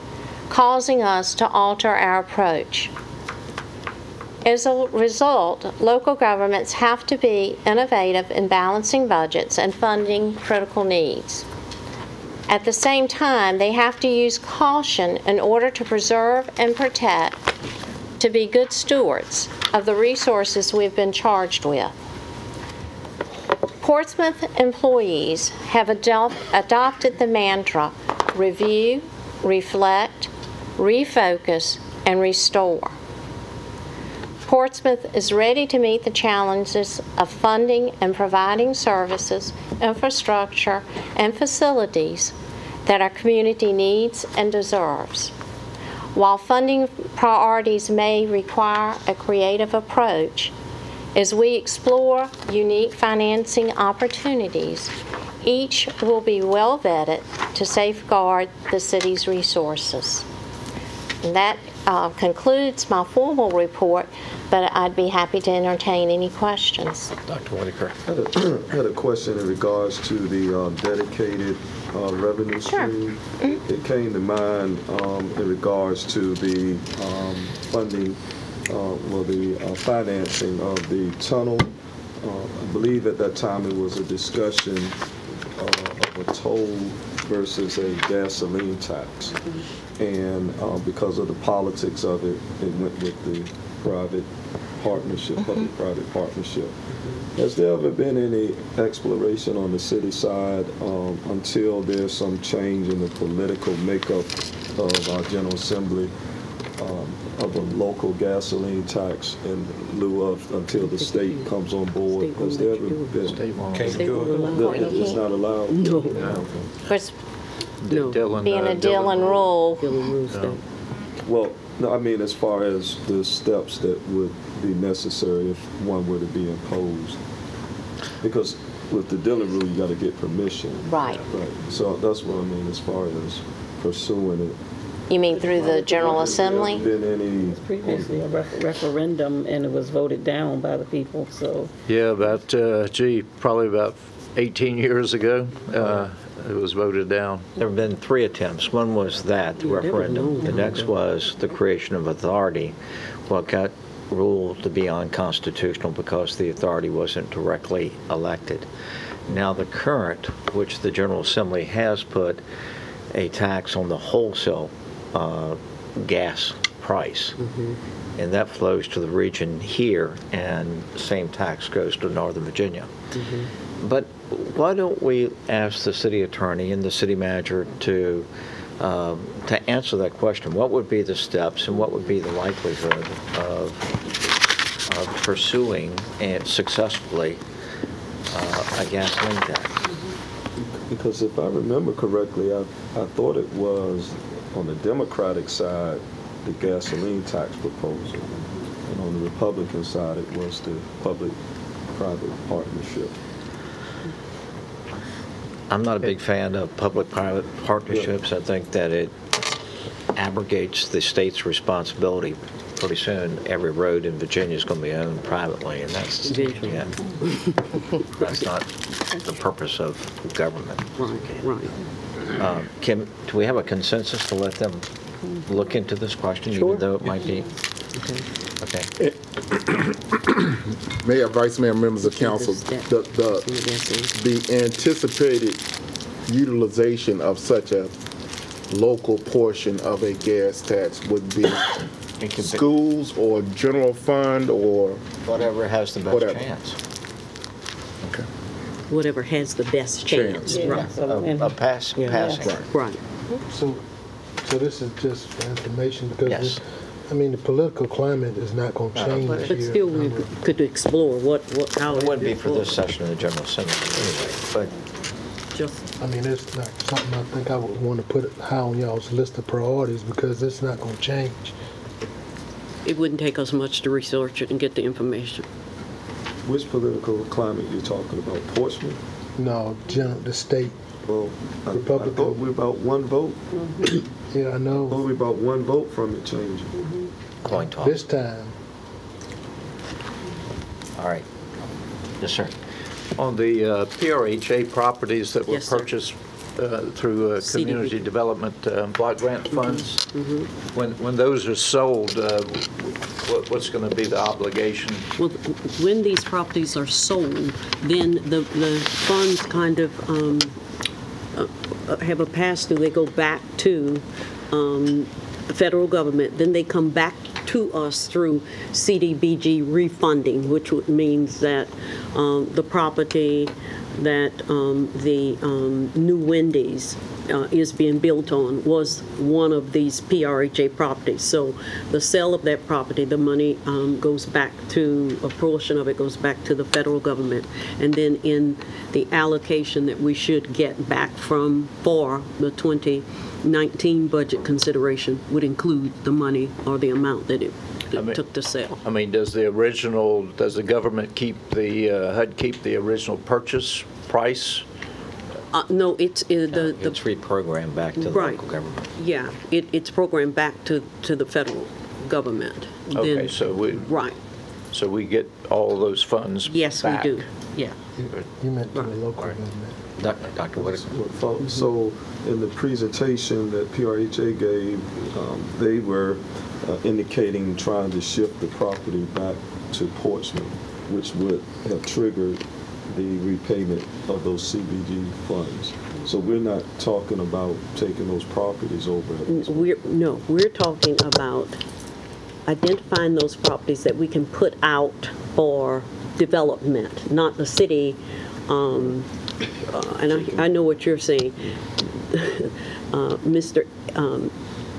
causing us to alter our approach. As a result, local governments have to be innovative in balancing budgets and funding critical needs. At the same time, they have to use caution in order to preserve and protect, to be good stewards of the resources we've been charged with. Portsmouth employees have adopted the mantra, review, reflect, refocus, and restore. Portsmouth is ready to meet the challenges of funding and providing services, infrastructure, and facilities that our community needs and deserves. While funding priorities may require a creative approach, as we explore unique financing opportunities, each will be well vetted to safeguard the city's resources. And that concludes my formal report, but I'd be happy to entertain any questions. Dr. Whitaker. I had a question in regards to the dedicated revenue stream. It came to mind in regards to the funding, the financing of the tunnel. I believe at that time it was a discussion of a toll versus a gasoline tax. And because of the politics of it, it went with the private partnership, public-private partnership. Has there ever been any exploration on the city side until there's some change in the political makeup of our General Assembly of a local gasoline tax in lieu of until the state comes on board? Has there ever been? It's not allowed? No. Of course, Dillon, being a Dillon rule. Well, no, I mean as far as the steps that would be necessary if one were to be imposed. Because with the Dillon rule, you got to get permission. Right. Right. So that's what I mean as far as pursuing it. You mean through the General Assembly? Has there been any? Previously a referendum, and it was voted down by the people, so. Yeah, about, probably about 18 years ago, it was voted down. There have been 3 attempts. One was that, the referendum. The next was the creation of authority. Well, it got ruled to be unconstitutional because the authority wasn't directly elected. Now the current, which the General Assembly has put a tax on the wholesale gas price, and that flows to the region here, and the same tax goes to Northern Virginia. But why don't we ask the city attorney and the city manager to answer that question? What would be the steps and what would be the likelihood of pursuing and successfully a gasoline tax? Because if I remember correctly, I thought it was on the Democratic side the gasoline tax proposal, and on the Republican side it was the public-private partnership. I'm not a big fan of public-private partnerships. I think that it abrogates the state's responsibility. Pretty soon, every road in Virginia is going to be owned privately, and that's that's not the purpose of government. Right. Kim, do we have a consensus to let them look into this question, even though it might be? Okay. Mayor, Vice Mayor, members of council, the anticipated utilization of such a local portion of a gas tax would be schools or general fund or Whatever has the best Whatever. chance. okay. Whatever has the best chance. Yeah. Right. A passing. Right. So this is just for information because Yes. I mean, the political climate is not going to change But here. still, we could explore how. It wouldn't be for this session of the General Assembly anyway, but Just, I mean, it's not something I think I would want to put high on y'all's list of priorities because it's not going to change. it wouldn't take us much to research it and get the information. Which political climate you talking about? Portsmouth? No, the state. Well, I Republican. thought we're about one vote. Yeah, I I know. thought we're about one vote from it changing. coin toss. This time, All right. Yes, sir. On the PRHA properties that were Yes, sir. purchased through CDB. community development block grant funds, when those are sold, what's going to be the obligation? Well, when these properties are sold, then the funds kind of have a pass-through. They go back to the federal government, then they come back to us through CDBG refunding, which means that the property that the new Wendy's is being built on was one of these PRHA properties. So the sale of that property, the money goes back to, a portion of it goes back to the federal government. And then in the allocation that we should get back for the 2019 budget consideration would include the money or the amount that it took to sell. I mean, does the government keep HUD keep the original purchase price? No, it's the It's reprogrammed back to the Right. local government. yeah, it's programmed back to the federal government. Okay, Then- right. so we get all of those funds Yes, back? we do. Yeah. you meant to the local government. Dr. Whitaker. So in the presentation that PRHA gave, they were indicating trying to shift the property back to Portsmouth, which would have triggered the repayment of those CBG funds. So we're not talking about taking those properties over. We're talking about identifying those properties that we can put out for development, not the city. And I know what you're saying.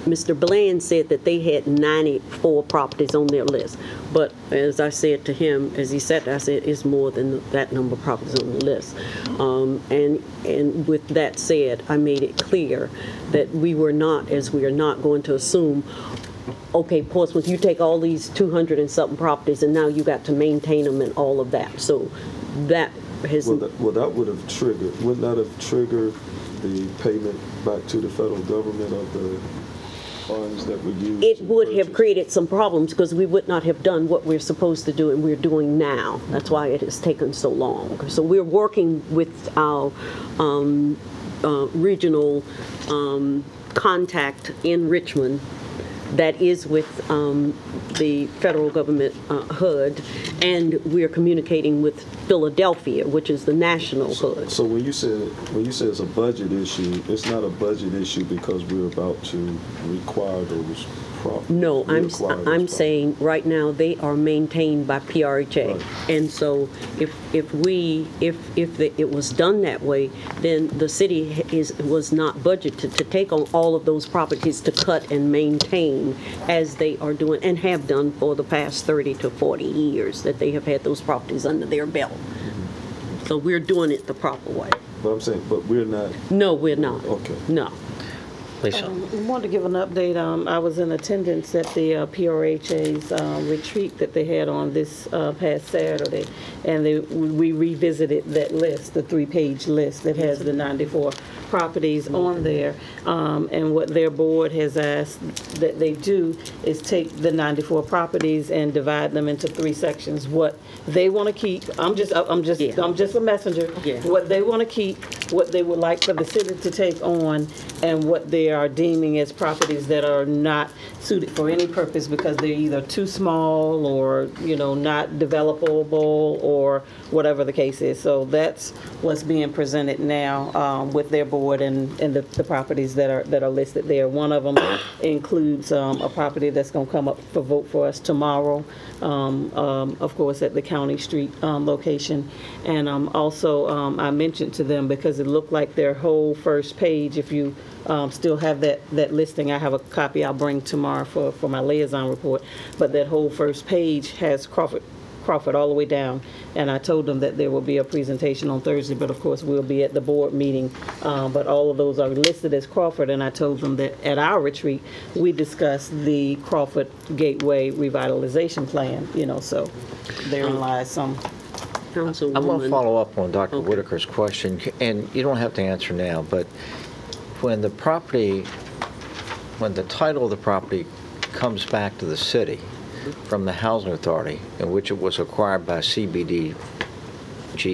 Mr. Bland said that they had 94 properties on their list. But as I said to him, as he said, I said it's more than that number of properties on the list. And with that said, I made it clear that we are not going to assume, okay, Portsmouth, you take all these 200 and something properties and now you got to maintain them and all of that. So that has... Well, that would have triggered, wouldn't that have triggered the payment back to the federal government of the funds that we use? It would have created some problems because we would not have done what we're supposed to do and we're doing now. That's why it has taken so long. So we're working with our regional contact in Richmond that is with the federal government, HUD, and we're communicating with Philadelphia, which is the national HUD. So when you say it's a budget issue, it's not a budget issue because we're about to require those properties. No, I'm saying right now they are maintained by PRHA, Right. and so if it was done that way, then the city was not budgeted to take on all of those properties to cut and maintain as they are doing and have done for the past 30 to 40 years that they have had those properties under their belt. So we're doing it the proper way. But I'm saying, but we're not. No, we're not. Okay. No. Lisa. I wanted to give an update. I was in attendance at the PRHA's retreat that they had on this past Saturday, and we revisited that list, the 3-page list that has the 94 properties on there. And what their board has asked that they do is take the 94 properties and divide them into 3 sections. What they want to keep, I'm just a messenger. Yeah. What they want to keep, what they would like for the city to take on, and what their are deeming as properties that are not suited for any purpose because they're either too small or, not developable or whatever the case is. So that's what's being presented now with their board and the properties that are listed there. One of them includes a property that's going to come up for vote for us tomorrow, of course, at the County Street location. And also, I mentioned to them because it looked like their whole first page, if you still have that listing, I have a copy I'll bring tomorrow for my liaison report, but that whole first page has Crawford all the way down, and I told them that there will be a presentation on Thursday, but of course we'll be at the board meeting, but all of those are listed as Crawford, and I told them that at our retreat we discussed the Crawford Gateway Revitalization Plan, so therein lies some. I'm going to follow up on Dr. Whitaker's question, and you don't have to answer now, but when the title of the property comes back to the city from the Housing Authority, in which it was acquired by CBDG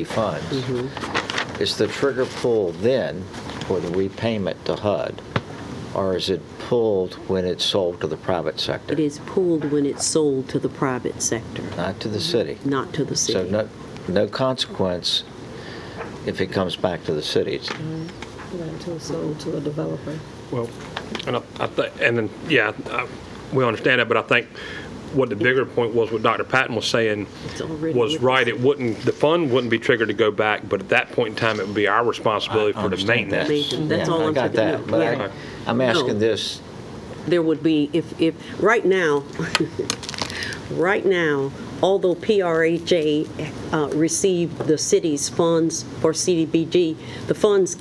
funds, is the trigger pulled then for the repayment to HUD, or is it pulled when it's sold to the private sector? It is pulled when it's sold to the private sector. Not to the city? Not to the city. So no consequence if it comes back to the city. Until it's sold to a developer. Well, and we understand that, but I think what the bigger point was, what Dr. Patton was saying was right. The fund wouldn't be triggered to go back, but at that point in time, it would be our responsibility for the maintenance. That's all I I'm got that, but I'm asking this. There would be, if right now, although PRHA received the city's funds for CDBG, the funds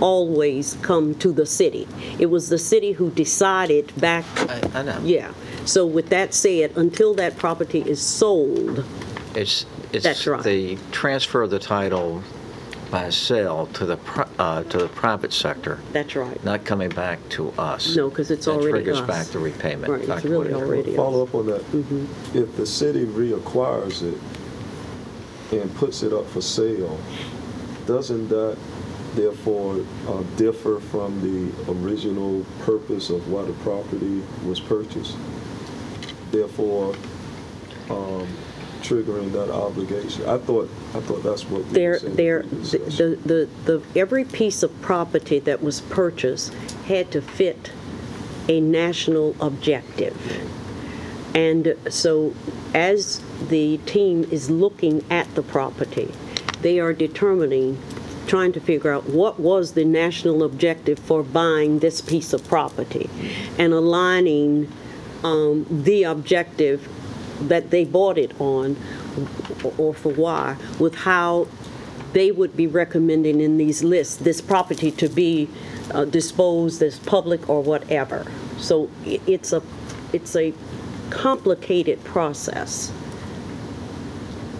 always come to the city. It was the city who decided back. I know. Yeah. So with that said, until that property is sold, That's right. The transfer of the title by sale to the private sector. That's right. Not coming back to us. No, because it's already us. That triggers back the repayment. Right, it's really already us. Follow up on that. If the city reacquires it and puts it up for sale, doesn't that therefore differ from the original purpose of why the property was purchased? Therefore, triggering that obligation. I thought that's what we were saying. Every piece of property that was purchased had to fit a national objective. And so as the team is looking at the property, they are trying to figure out what was the national objective for buying this piece of property and aligning the objective that they bought it on or for why with how they would be recommending in these lists this property to be disposed as public or whatever. So it's a complicated process.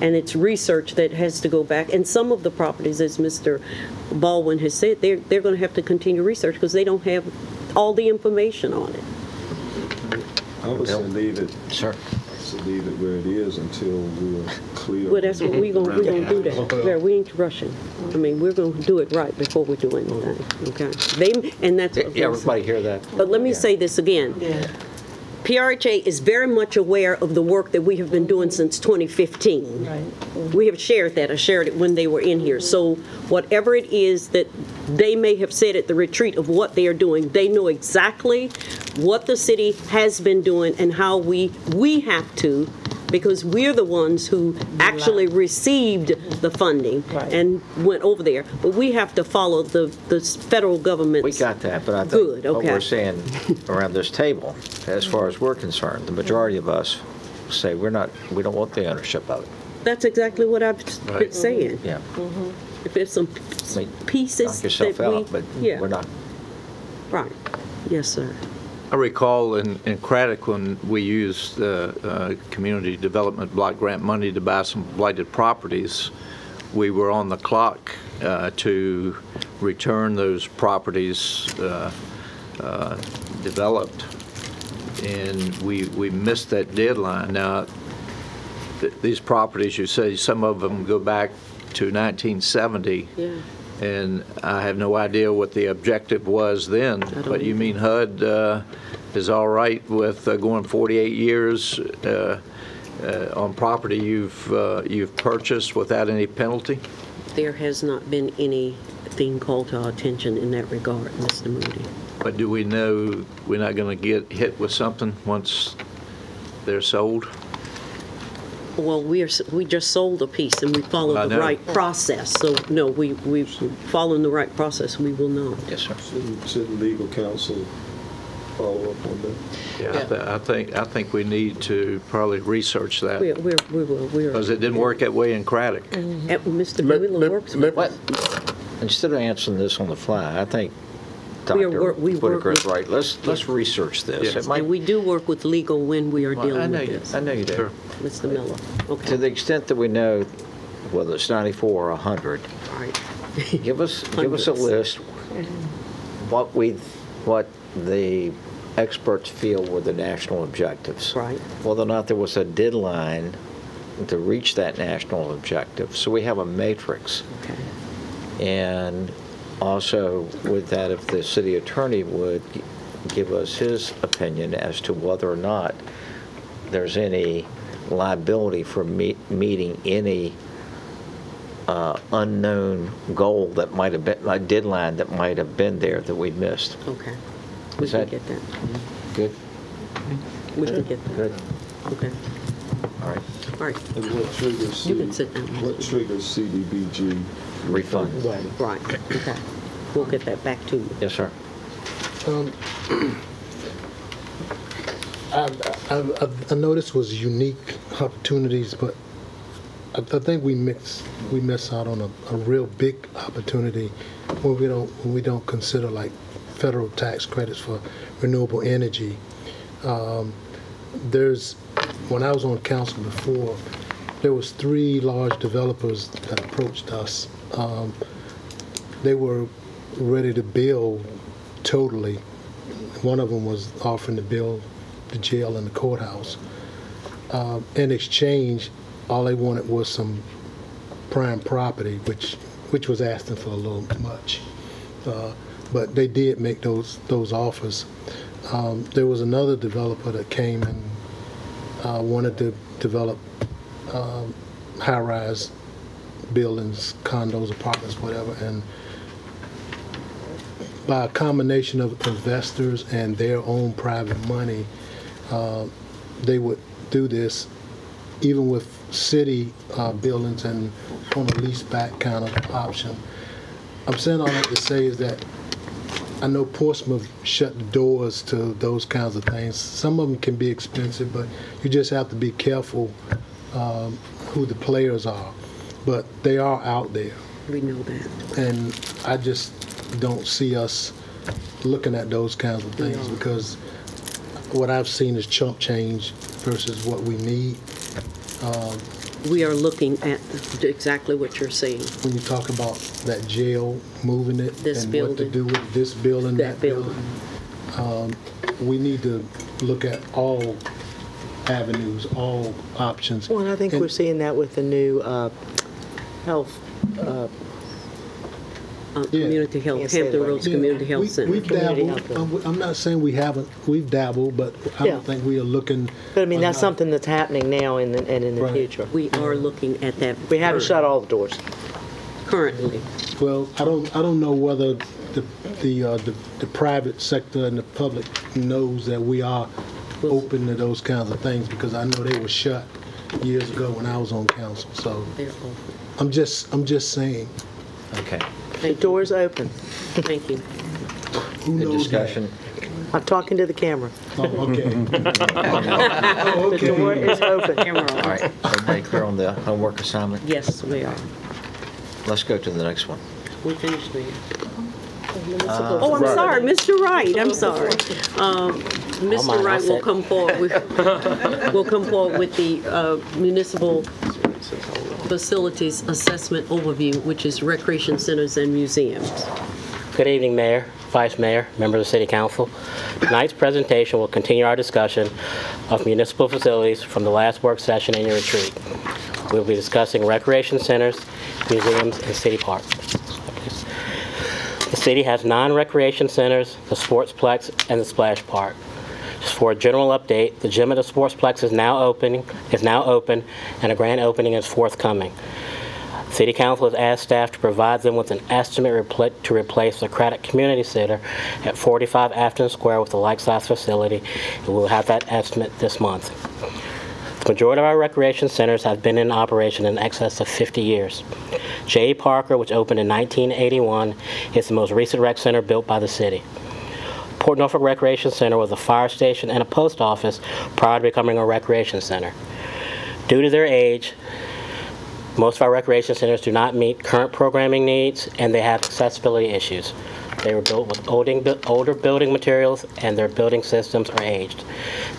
And it's research that has to go back. And some of the properties, as Mr. Baldwin has said, they're going to have to continue research because they don't have all the information on it. I would say leave it. Sure. Leave it where it is until we're clear. Well, that's what we're going to do that. Yeah, we ain't rushing. I mean, we're going to do it right before we do anything. Okay. And that's what everybody hear that. But let me say this again. Yeah. PRHA is very much aware of the work that we have been doing since 2015. Right. We have shared that. I shared it when they were in here. So whatever it is that they may have said at the retreat of what they are doing, they know exactly what the city has been doing and how we have to, because we're the ones who actually received the funding and went over there. But we have to follow the federal government. We got that, but I think what we're saying around this table, as far as we're concerned, the majority of us say we don't want the ownership of it. That's exactly what I've been saying. Yeah. If there's some pieces knock yourself that out, but we're not. Right. Yes, sir. I recall in Craddock when we used community development block grant money to buy some blighted properties, we were on the clock to return those properties developed, and we missed that deadline. Now, these properties, you say some of them go back to 1970, And I have no idea what the objective was then, but you mean HUD is all right with going 48 years on property you've purchased without any penalty? There has not been anything called to our attention in that regard, Mr. Moody. But do we know we're not going to get hit with something once they're sold? Well, we just sold a piece and we I followed the know. right process. So, no, we following the right process, we will not. Yes, sir. Shouldn't legal counsel follow up on that? Yeah, I think we need to probably research that. We will. Because it didn't work that way in Craddock. Mr. Wheeler works with What? Instead of answering this on the fly, I think We Dr. we work Whitaker is with- right. Let's research this. It might, And we do work with legal when we are Well, dealing with this. I know you do. Mr. Miller. To Okay. the extent that we know, whether it's 94 or 100, All right. give us a Hundreds. list what the experts feel were the national objectives. Right. Whether or not there was a deadline to reach that national objective. So we have a matrix. Okay. And also with that, if the city attorney would give us his opinion as to whether or not there's any liability for meeting any unknown goal that might have been, a deadline that might have been there that we missed. Okay. We Is can that- get that. Good? We can get that. Good. Okay. All right. All right. And what triggers You can sit down. What triggers CDBG Refund. Right. Okay. We'll get that back to you. Yes, sir. I know this was unique opportunities, but I think we miss out on a real big opportunity when we don't consider like federal tax credits for renewable energy. When I was on council before, there was 3 large developers that approached us. They were ready to build totally. One of them was offering to build the jail and the courthouse. In exchange, all they wanted was some prime property, which was asking for a little much. But they did make those offers. There was another developer that came and wanted to develop high-rise buildings, condos, apartments, whatever, and by a combination of investors and their own private money, they would do this even with city buildings and on a lease-back kind of option. I'm saying all that to say is that I know Portsmouth shut the doors to those kinds of things. Some of them can be expensive, but you just have to be careful who the players are. But they are out there. We know that. And I just don't see us looking at those kinds of things because what I've seen is chump change versus what we need. We are looking at exactly what you're saying. When you talk about that jail, moving it, This and what to building. do with this building, That building. we need to look at all avenues, all options. Well, and I think And- we're seeing that with the new health. Community Health, Can't say Hampton that. Roads Yeah, Community Health Center. We've Community dabbled. health. I'm not saying we haven't. We've dabbled, but I Yeah. don't think we are looking. But I mean, that's enough. something that's happening now and in the Right. future. We are looking at that. We haven't shut all the doors. Currently. Well, I don't know whether the private sector and the public knows that we are open to those kinds of things because I know they were shut years ago when I was on council. So They're open. I'm just saying. Okay. The door's open. Thank you. Who Good knows discussion. I'm talking to the camera. that? Oh, okay. The door is open. All right. Everybody clear on the homework assignment? Yes, we are. Let's go to the next one. We finished there. Oh, I'm sorry, Mr. Wright, I'm sorry. Mr. mine, Wright I will said. come forward with the municipal facilities assessment overview, which is recreation centers and museums. Good evening, Mayor, Vice Mayor, members of City Council. Tonight's presentation will continue our discussion of municipal facilities from the last work session in your retreat. We'll be discussing recreation centers, museums, and city parks. city has 9 recreation centers, the Sportsplex, and the Splash Park. Just for a general update, the gym at the Sportsplex is now open, and a grand opening is forthcoming. City Council has asked staff to provide them with an estimate to replace the Craddock Community Center at 45 Afton Square with a like-size facility, and we'll have that estimate this month. The majority of our recreation centers have been in operation in excess of 50 years. J. Parker, which opened in 1981, is the most recent rec center built by the city. Port Norfolk Recreation Center was a fire station and a post office prior to becoming a recreation center. Due to their age, most of our recreation centers do not meet current programming needs, and they have accessibility issues. They were built with older building materials, and their building systems are aged.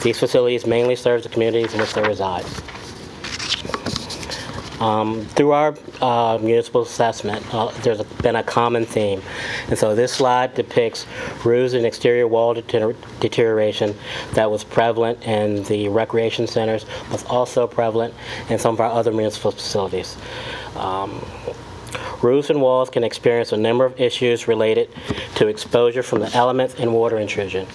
These facilities mainly serve the communities in which they reside. Through our municipal assessment, there's been a common theme. And so this slide depicts roofs and exterior wall deterioration that was prevalent in the recreation centers, was also prevalent in some of our other municipal facilities. Roofs and walls can experience a number of issues related to exposure from the elements and water intrusion.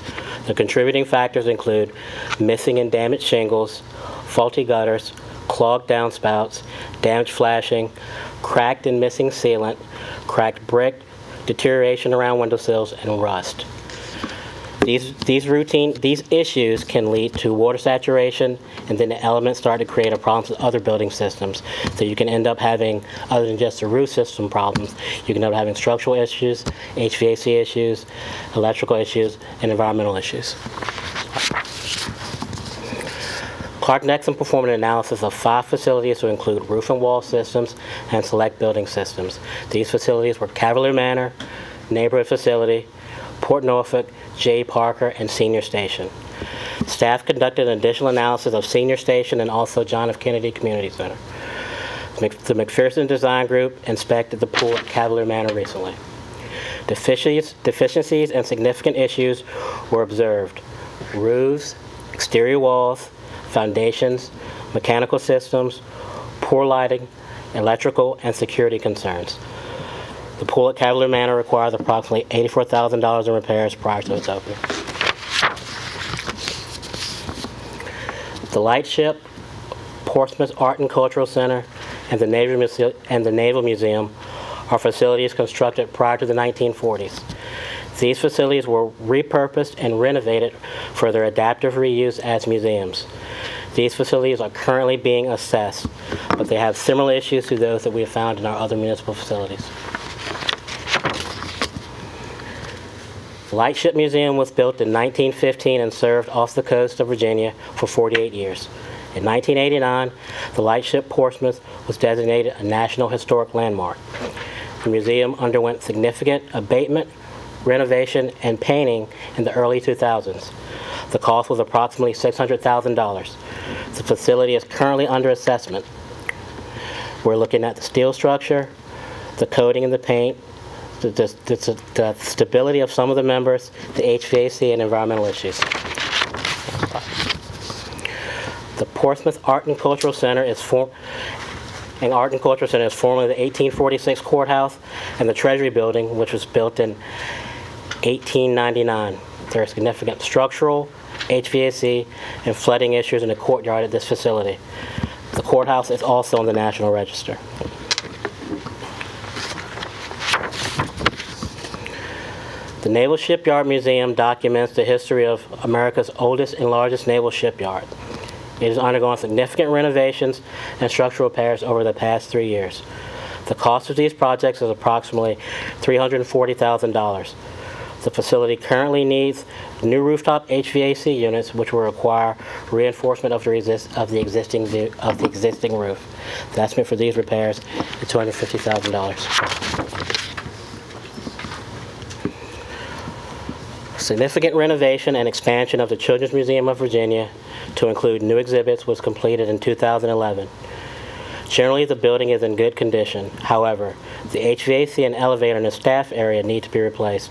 The contributing factors include missing and damaged shingles, faulty gutters, clogged downspouts, damaged flashing, cracked and missing sealant, cracked brick, deterioration around windowsills, and rust. These issues can lead to water saturation, and then the elements start to create a problem with other building systems. So you can end up having, other than just the roof system problems, you can end up having structural issues, HVAC issues, electrical issues, and environmental issues. Clark Nexum performed an analysis of 5 facilities to include roof and wall systems and select building systems. These facilities were Cavalier Manor, Neighborhood Facility, Port Norfolk, J. Parker, and Senior Station. Staff conducted an additional analysis of Senior Station and also John F. Kennedy Community Center. The McPherson Design Group inspected the pool at Cavalier Manor recently. Deficiencies and significant issues were observed. Roofs, exterior walls, foundations, mechanical systems, poor lighting, electrical, and security concerns. The pool at Cavalier Manor requires approximately $84,000 in repairs prior to its opening. The Lightship, Portsmouth Art and Cultural Center, and the Naval Museum are facilities constructed prior to the 1940s. These facilities were repurposed and renovated for their adaptive reuse as museums. These facilities are currently being assessed, but they have similar issues to those that we have found in our other municipal facilities. The Lightship Museum was built in 1915 and served off the coast of Virginia for 48 years. In 1989, the Lightship Portsmouth was designated a National Historic Landmark. The museum underwent significant abatement, renovation, and painting in the early 2000s. The cost was approximately $600,000. The facility is currently under assessment. We're looking at the steel structure, the coating and the paint, the stability of some of the members, the HVAC, and environmental issues. The Portsmouth Art and Cultural Center is formerly the 1846 courthouse and the Treasury Building, which was built in 1899. There are significant structural, HVAC, and flooding issues in the courtyard at this facility. The courthouse is also on the National Register. The Naval Shipyard Museum documents the history of America's oldest and largest naval shipyard. It has undergone significant renovations and structural repairs over the past 3 years. The cost of these projects is approximately $340,000. The facility currently needs new rooftop HVAC units, which will require reinforcement of the existing roof. The estimate for these repairs is $250,000. Significant renovation and expansion of the Children's Museum of Virginia to include new exhibits was completed in 2011. Generally, the building is in good condition. However, the HVAC and elevator in the staff area need to be replaced.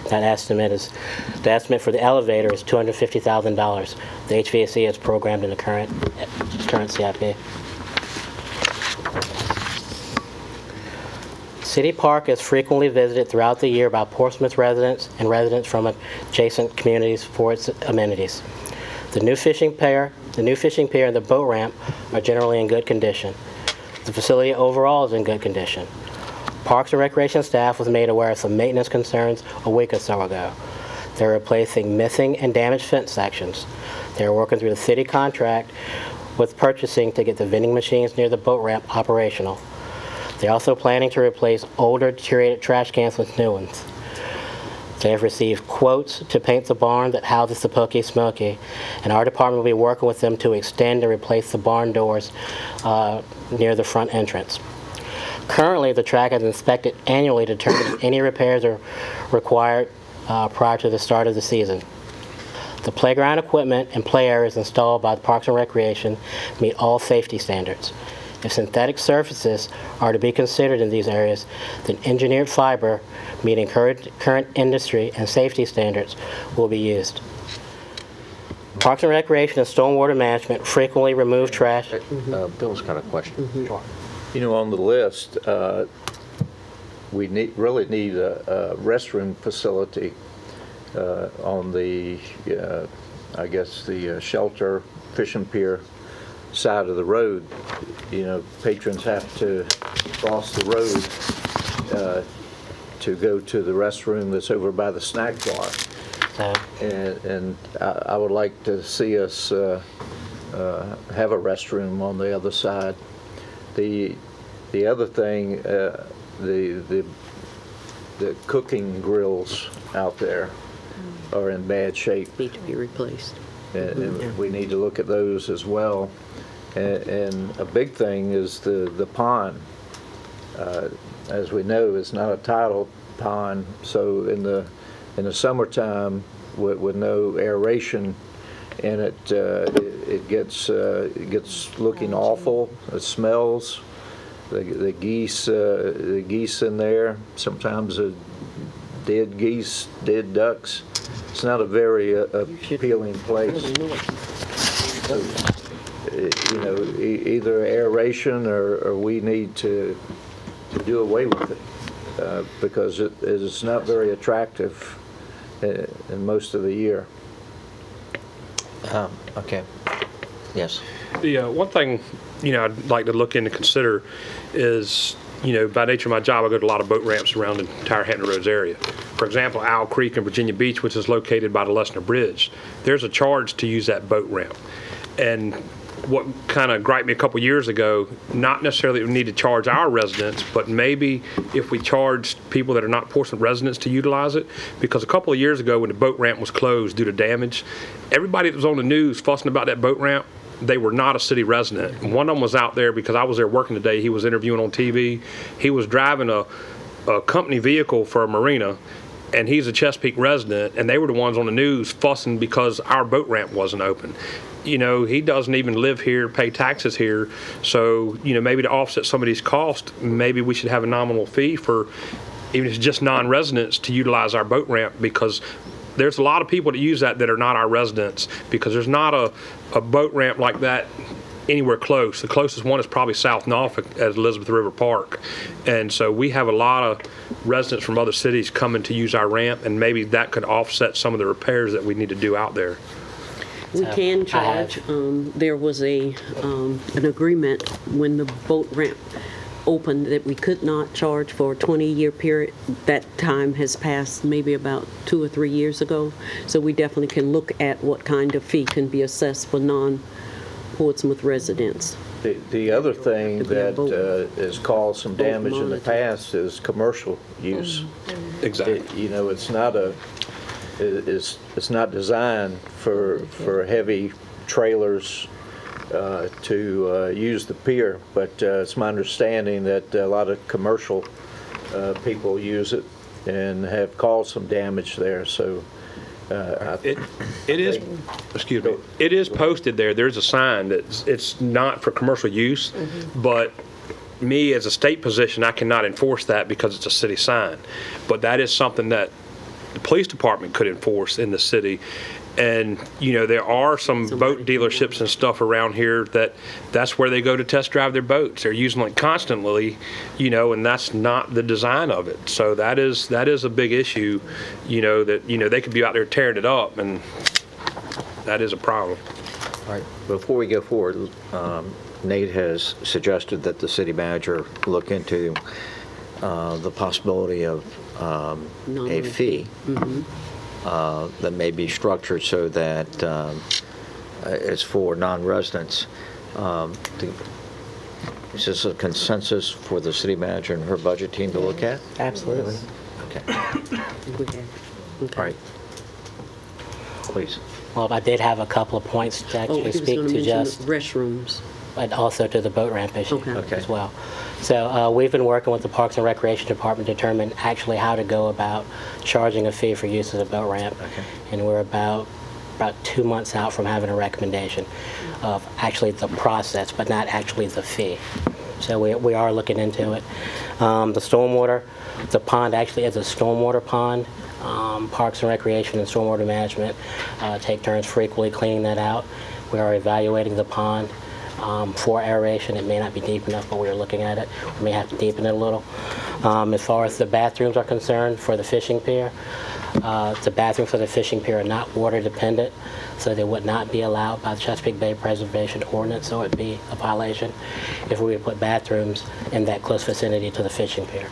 The estimate for the elevator is $250,000. The HVAC is programmed in the current CIP. City Park is frequently visited throughout the year by Portsmouth residents and residents from adjacent communities for its amenities. The new fishing pier and the boat ramp are generally in good condition. The facility overall is in good condition. Parks and Recreation staff was made aware of some maintenance concerns a week or so ago. They're replacing missing and damaged fence sections. They're working through the city contract with purchasing to get the vending machines near the boat ramp operational. They're also planning to replace older deteriorated trash cans with new ones. They have received quotes to paint the barn that houses the Pokey Smoky, and our department will be working with them to extend and replace the barn doors near the front entrance. Currently, the track is inspected annually to determine if any repairs are required prior to the start of the season. The playground equipment and play areas installed by the Parks and Recreation meet all safety standards. If synthetic surfaces are to be considered in these areas, then engineered fiber meeting current industry and safety standards will be used. Parks and Recreation and Stormwater Management frequently remove trash. Bill's got a question. Sure. You know, on the list, we really need a restroom facility on the, I guess, the shelter, fishing pier side of the road. You know, patrons have to cross the road to go to the restroom that's over by the snack bar. And I would like to see us have a restroom on the other side. The other thing, the cooking grills out there are in bad shape. Need to be replaced. And we need to look at those as well. And a big thing is the pond. As we know, it's not a tidal pond, so in the summertime, with no aeration in it, it gets looking awful. It smells. The geese in there. Sometimes dead geese, dead ducks. It's not a very appealing place. So, you know, either aeration or we need to do away with it because it is not very attractive in most of the year. Okay. Yes. The one thing, you know, I'd like to look into consider is, you know, by nature of my job, I go to a lot of boat ramps around the entire Hampton Roads area. For example, Owl Creek in Virginia Beach, which is located by the Lesnar Bridge, there's a charge to use that boat ramp. And what kind of griped me a couple years ago, not necessarily that we need to charge our residents, but maybe if we charged people that are not Portsmouth residents to utilize it, because a couple of years ago when the boat ramp was closed due to damage, everybody that was on the news fussing about that boat ramp, they were not a city resident. And one of them was out there because I was there working today. He was interviewing on TV. He was driving a company vehicle for a marina, and he's a Chesapeake resident, and they were the ones on the news fussing because our boat ramp wasn't open. You know, he doesn't even live here, pay taxes here, so, you know, maybe to offset some of these costs, maybe we should have a nominal fee for, even if it's just non-residents, to utilize our boat ramp, because there's a lot of people that use that are not our residents, because there's not a boat ramp like that anywhere close. The closest one is probably South Norfolk at Elizabeth River Park. And so we have a lot of residents from other cities coming to use our ramp, and maybe that could offset some of the repairs that we need to do out there. We can charge. There was an agreement when the boat ramp opened that we could not charge for a 20-year period. That time has passed maybe about 2 or 3 years ago. So we definitely can look at what kind of fee can be assessed for non-Portsmouth residents. The other thing that has caused some damage in the past is commercial use. Exactly. You know, it's not designed for heavy trailers to use the pier, but it's my understanding that a lot of commercial people use it and have caused some damage there. So it is, excuse me, it is posted there. There's a sign that it's not for commercial use, but me as a state position, I cannot enforce that because it's a city sign. But that is something that the police department could enforce in the city. And, there are some boat dealerships and stuff around here that's where they go to test drive their boats. They're using it constantly, and that's not the design of it. So that is a big issue, that, they could be out there tearing it up, and that is a problem. All right, before we go forward, Nate has suggested that the city manager look into the possibility of a fee that may be structured so that it's for non-residents. Is this a consensus for the city manager and her budget team to look at? Absolutely. Okay. All right. Please. Well, I did have a couple of points to actually speak to just restrooms. and also to the boat ramp issue Okay. as well. So we've been working with the Parks and Recreation Department to determine actually how to go about charging a fee for use of the boat ramp. Okay. And we're about 2 months out from having a recommendation of actually the process, but not actually the fee. So we are looking into it. The stormwater, the pond actually is a stormwater pond. Parks and Recreation and Stormwater Management take turns frequently cleaning that out. We are evaluating the pond for aeration. It may not be deep enough, but we're looking at it. We may have to deepen it a little. As far as the bathrooms are concerned for the fishing pier, the bathrooms for the fishing pier are not water dependent, so they would not be allowed by the Chesapeake Bay Preservation Ordinance, so it would be a violation if we were to put bathrooms in that close vicinity to the fishing pier.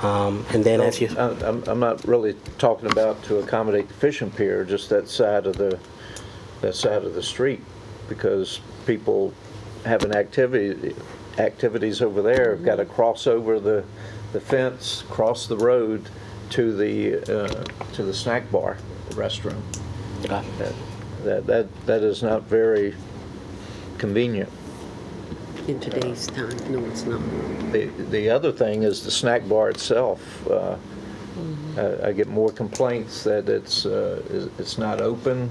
And then as you... I'm not really talking about to accommodate the fishing pier, just that side of the street, because people having activities over there have got to cross over the fence, cross the road to the snack bar restroom. That is not very convenient. In today's time, no, it's not. The other thing is the snack bar itself. I get more complaints that it's not open,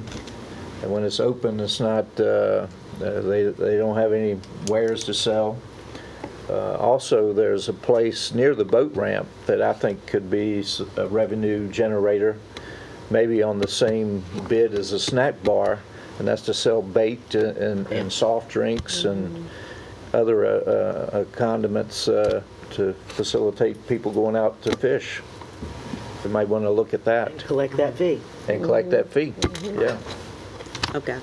and when it's open, it's not. They don't have any wares to sell. Also, there's a place near the boat ramp that I think could be a revenue generator, maybe on the same bid as a snack bar, and that's to sell bait and soft drinks and other condiments to facilitate people going out to fish. You might want to look at that. Collect that fee. And collect that fee, yeah. Okay.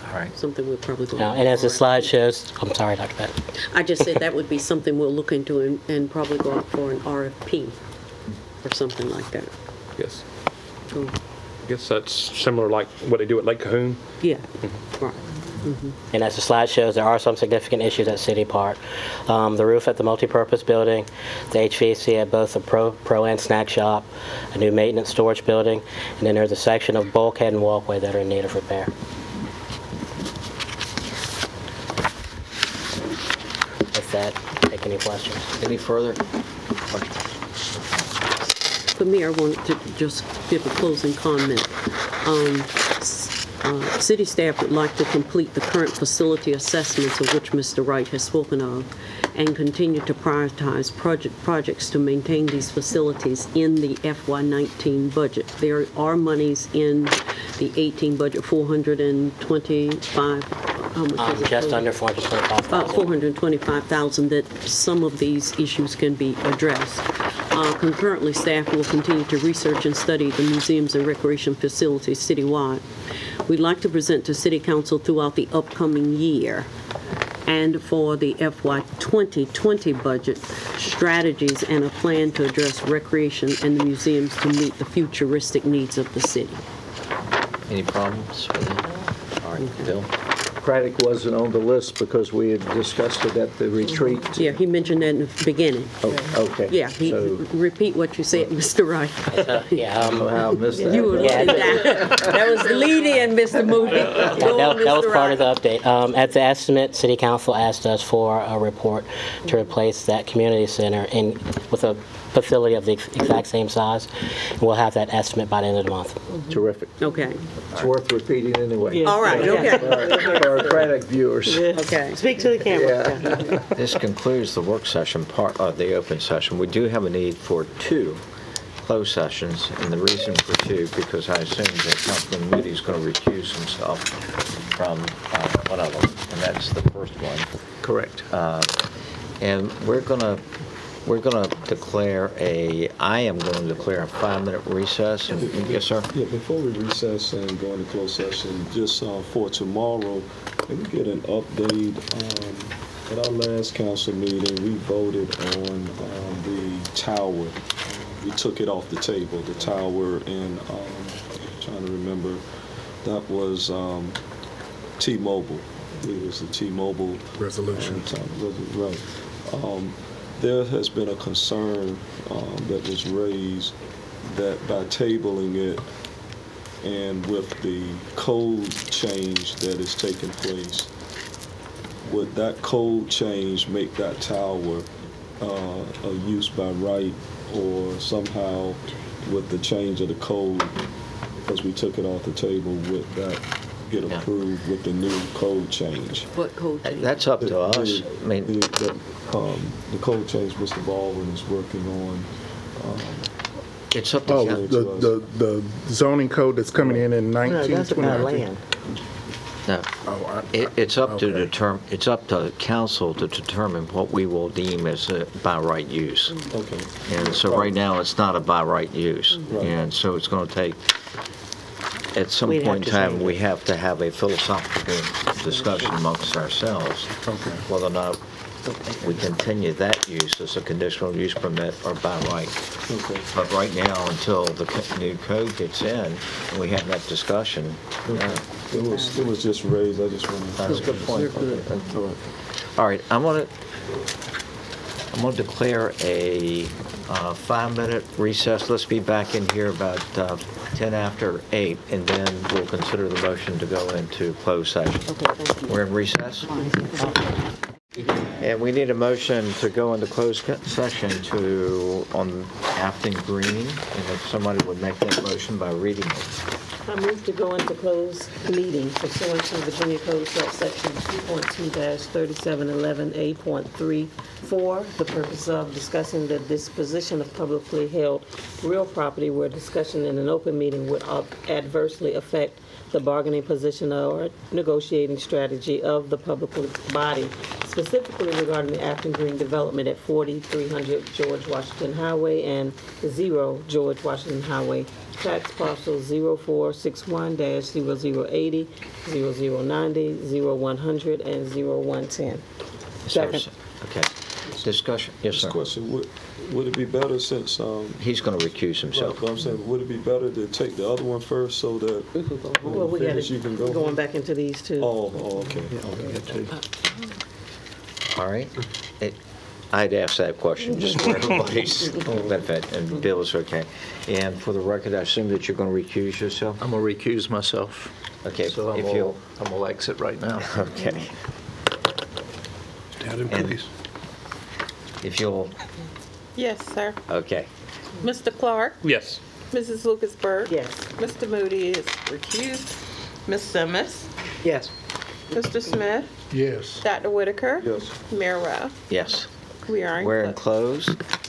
All right. Something we'll probably go. and as the slide shows, I'm sorry, Dr. Patton. I just said that would be something we'll look into and probably go out for an RFP or something like that. Yes. Cool. I guess that's similar like what they do at Lake Cahoon. Yeah, right. And as the slide shows, there are some significant issues at City Park. The roof at the multipurpose building, the HVAC at both the Pro and Snack Shop, a new maintenance storage building, and then there's a section of bulkhead and walkway that are in need of repair. With that, take any questions. Any further? For me, I wanted to just give a closing comment. City staff would like to complete the current facility assessments of which Mr. Wright has spoken of and continue to prioritize projects to maintain these facilities in the FY19 budget. There are monies in the 18 budget, 425, how much is it? Just under 425,000. 425,000, that some of these issues can be addressed. Concurrently, staff will continue to research and study the museums and recreation facilities citywide. We'd like to present to City Council throughout the upcoming year and for the FY 2020 budget strategies and a plan to address recreation and the museums to meet the futuristic needs of the city. Any problems with that? All right, Bill? Craddock wasn't on the list because we had discussed it at the retreat. Yeah, he mentioned that in the beginning. Oh, okay. Yeah, So, repeat what you said, Mr. Wright. somehow I missed that. You were that was the lead in, Mr. Moody. That was part of the update. At the estimate, City Council asked us for a report to replace that community center with a facility of the exact same size. And we'll have that estimate by the end of the month. Terrific. Okay. It's worth repeating anyway. All right, okay. For our Craddock viewers. Okay. Speak to the camera. Yeah. This concludes the work session part of the open session. We do have a need for 2 closed sessions, and the reason for two, because I assume that Councilman Moody is going to recuse himself from one of them, and that's the first one. Correct. And we're going to declare I am going to declare a 5-minute recess. Yes, sir? Yeah, before we recess and go into closed session, just for tomorrow, let me get an update. At our last council meeting, we voted on the tower. We took it off the table, the tower, and trying to remember, that was T-Mobile. It was the T-Mobile Resolution. Right. There has been a concern that was raised that by tabling it and with the code change that is taking place, would that code change make that tower a use by right, or somehow with the change of the code, because we took it off the table, would that get approved with the new code change? What code change? That's up to us. I mean, the code change Mr. Baldwin is working on. it's up to The zoning code that's coming in No, that's about 1920. land. No, it's up to it's up to council to determine what we will deem as a by right use. Okay. And so right now, it's not a by right use. Right. And so it's going to take, at some We'd have point in to time, change we it. have to have a philosophical discussion amongst ourselves whether or not we continue that use as a conditional use permit or by right. Okay. But right now, until the new code gets in, and we have that discussion. It was just raised. I just want to. That's a good point. All right, I'm going to declare a 5-minute recess. Let's be back in here about 10 after 8, and then we'll consider the motion to go into closed session. Okay, thank you. We're in recess. And we need a motion to go into closed session on Afton Green, and if somebody would make that motion by reading it. I move to go into closed meeting pursuant to Virginia Code subsection 2.2-3711A.3 for the purpose of discussing the disposition of publicly held real property where discussion in an open meeting would adversely affect the bargaining position or negotiating strategy of the public body, specifically regarding the Afton Green development at 4300 George Washington Highway and 0 George Washington Highway, tax parcel 0461-0080, 0090, 0100, and 0110. Second. Okay. Discussion. Yes, sir. Question: Would it be better since He's going to recuse himself. But I'm saying, would it be better to take the other one first so that Well, we got you can go? going back into these two. Oh, okay. All right. I'd ask that question just for everybody's benefit, and Bill is okay. And for the record, I assume that you're going to recuse yourself? I'm going to recuse myself. Okay. So I'm going to exit right now. Okay. Stand in And- place. If you'll, Yes, sir. okay. Mr. Clark? Yes. Mrs. Lucasberg? Yes. Mr. Moody is recused. Ms. Simmons? Yes. Mr. Smith? Yes. Dr. Whitaker? Yes. Mayor Rowe? Yes. We are in We're in closed. closed.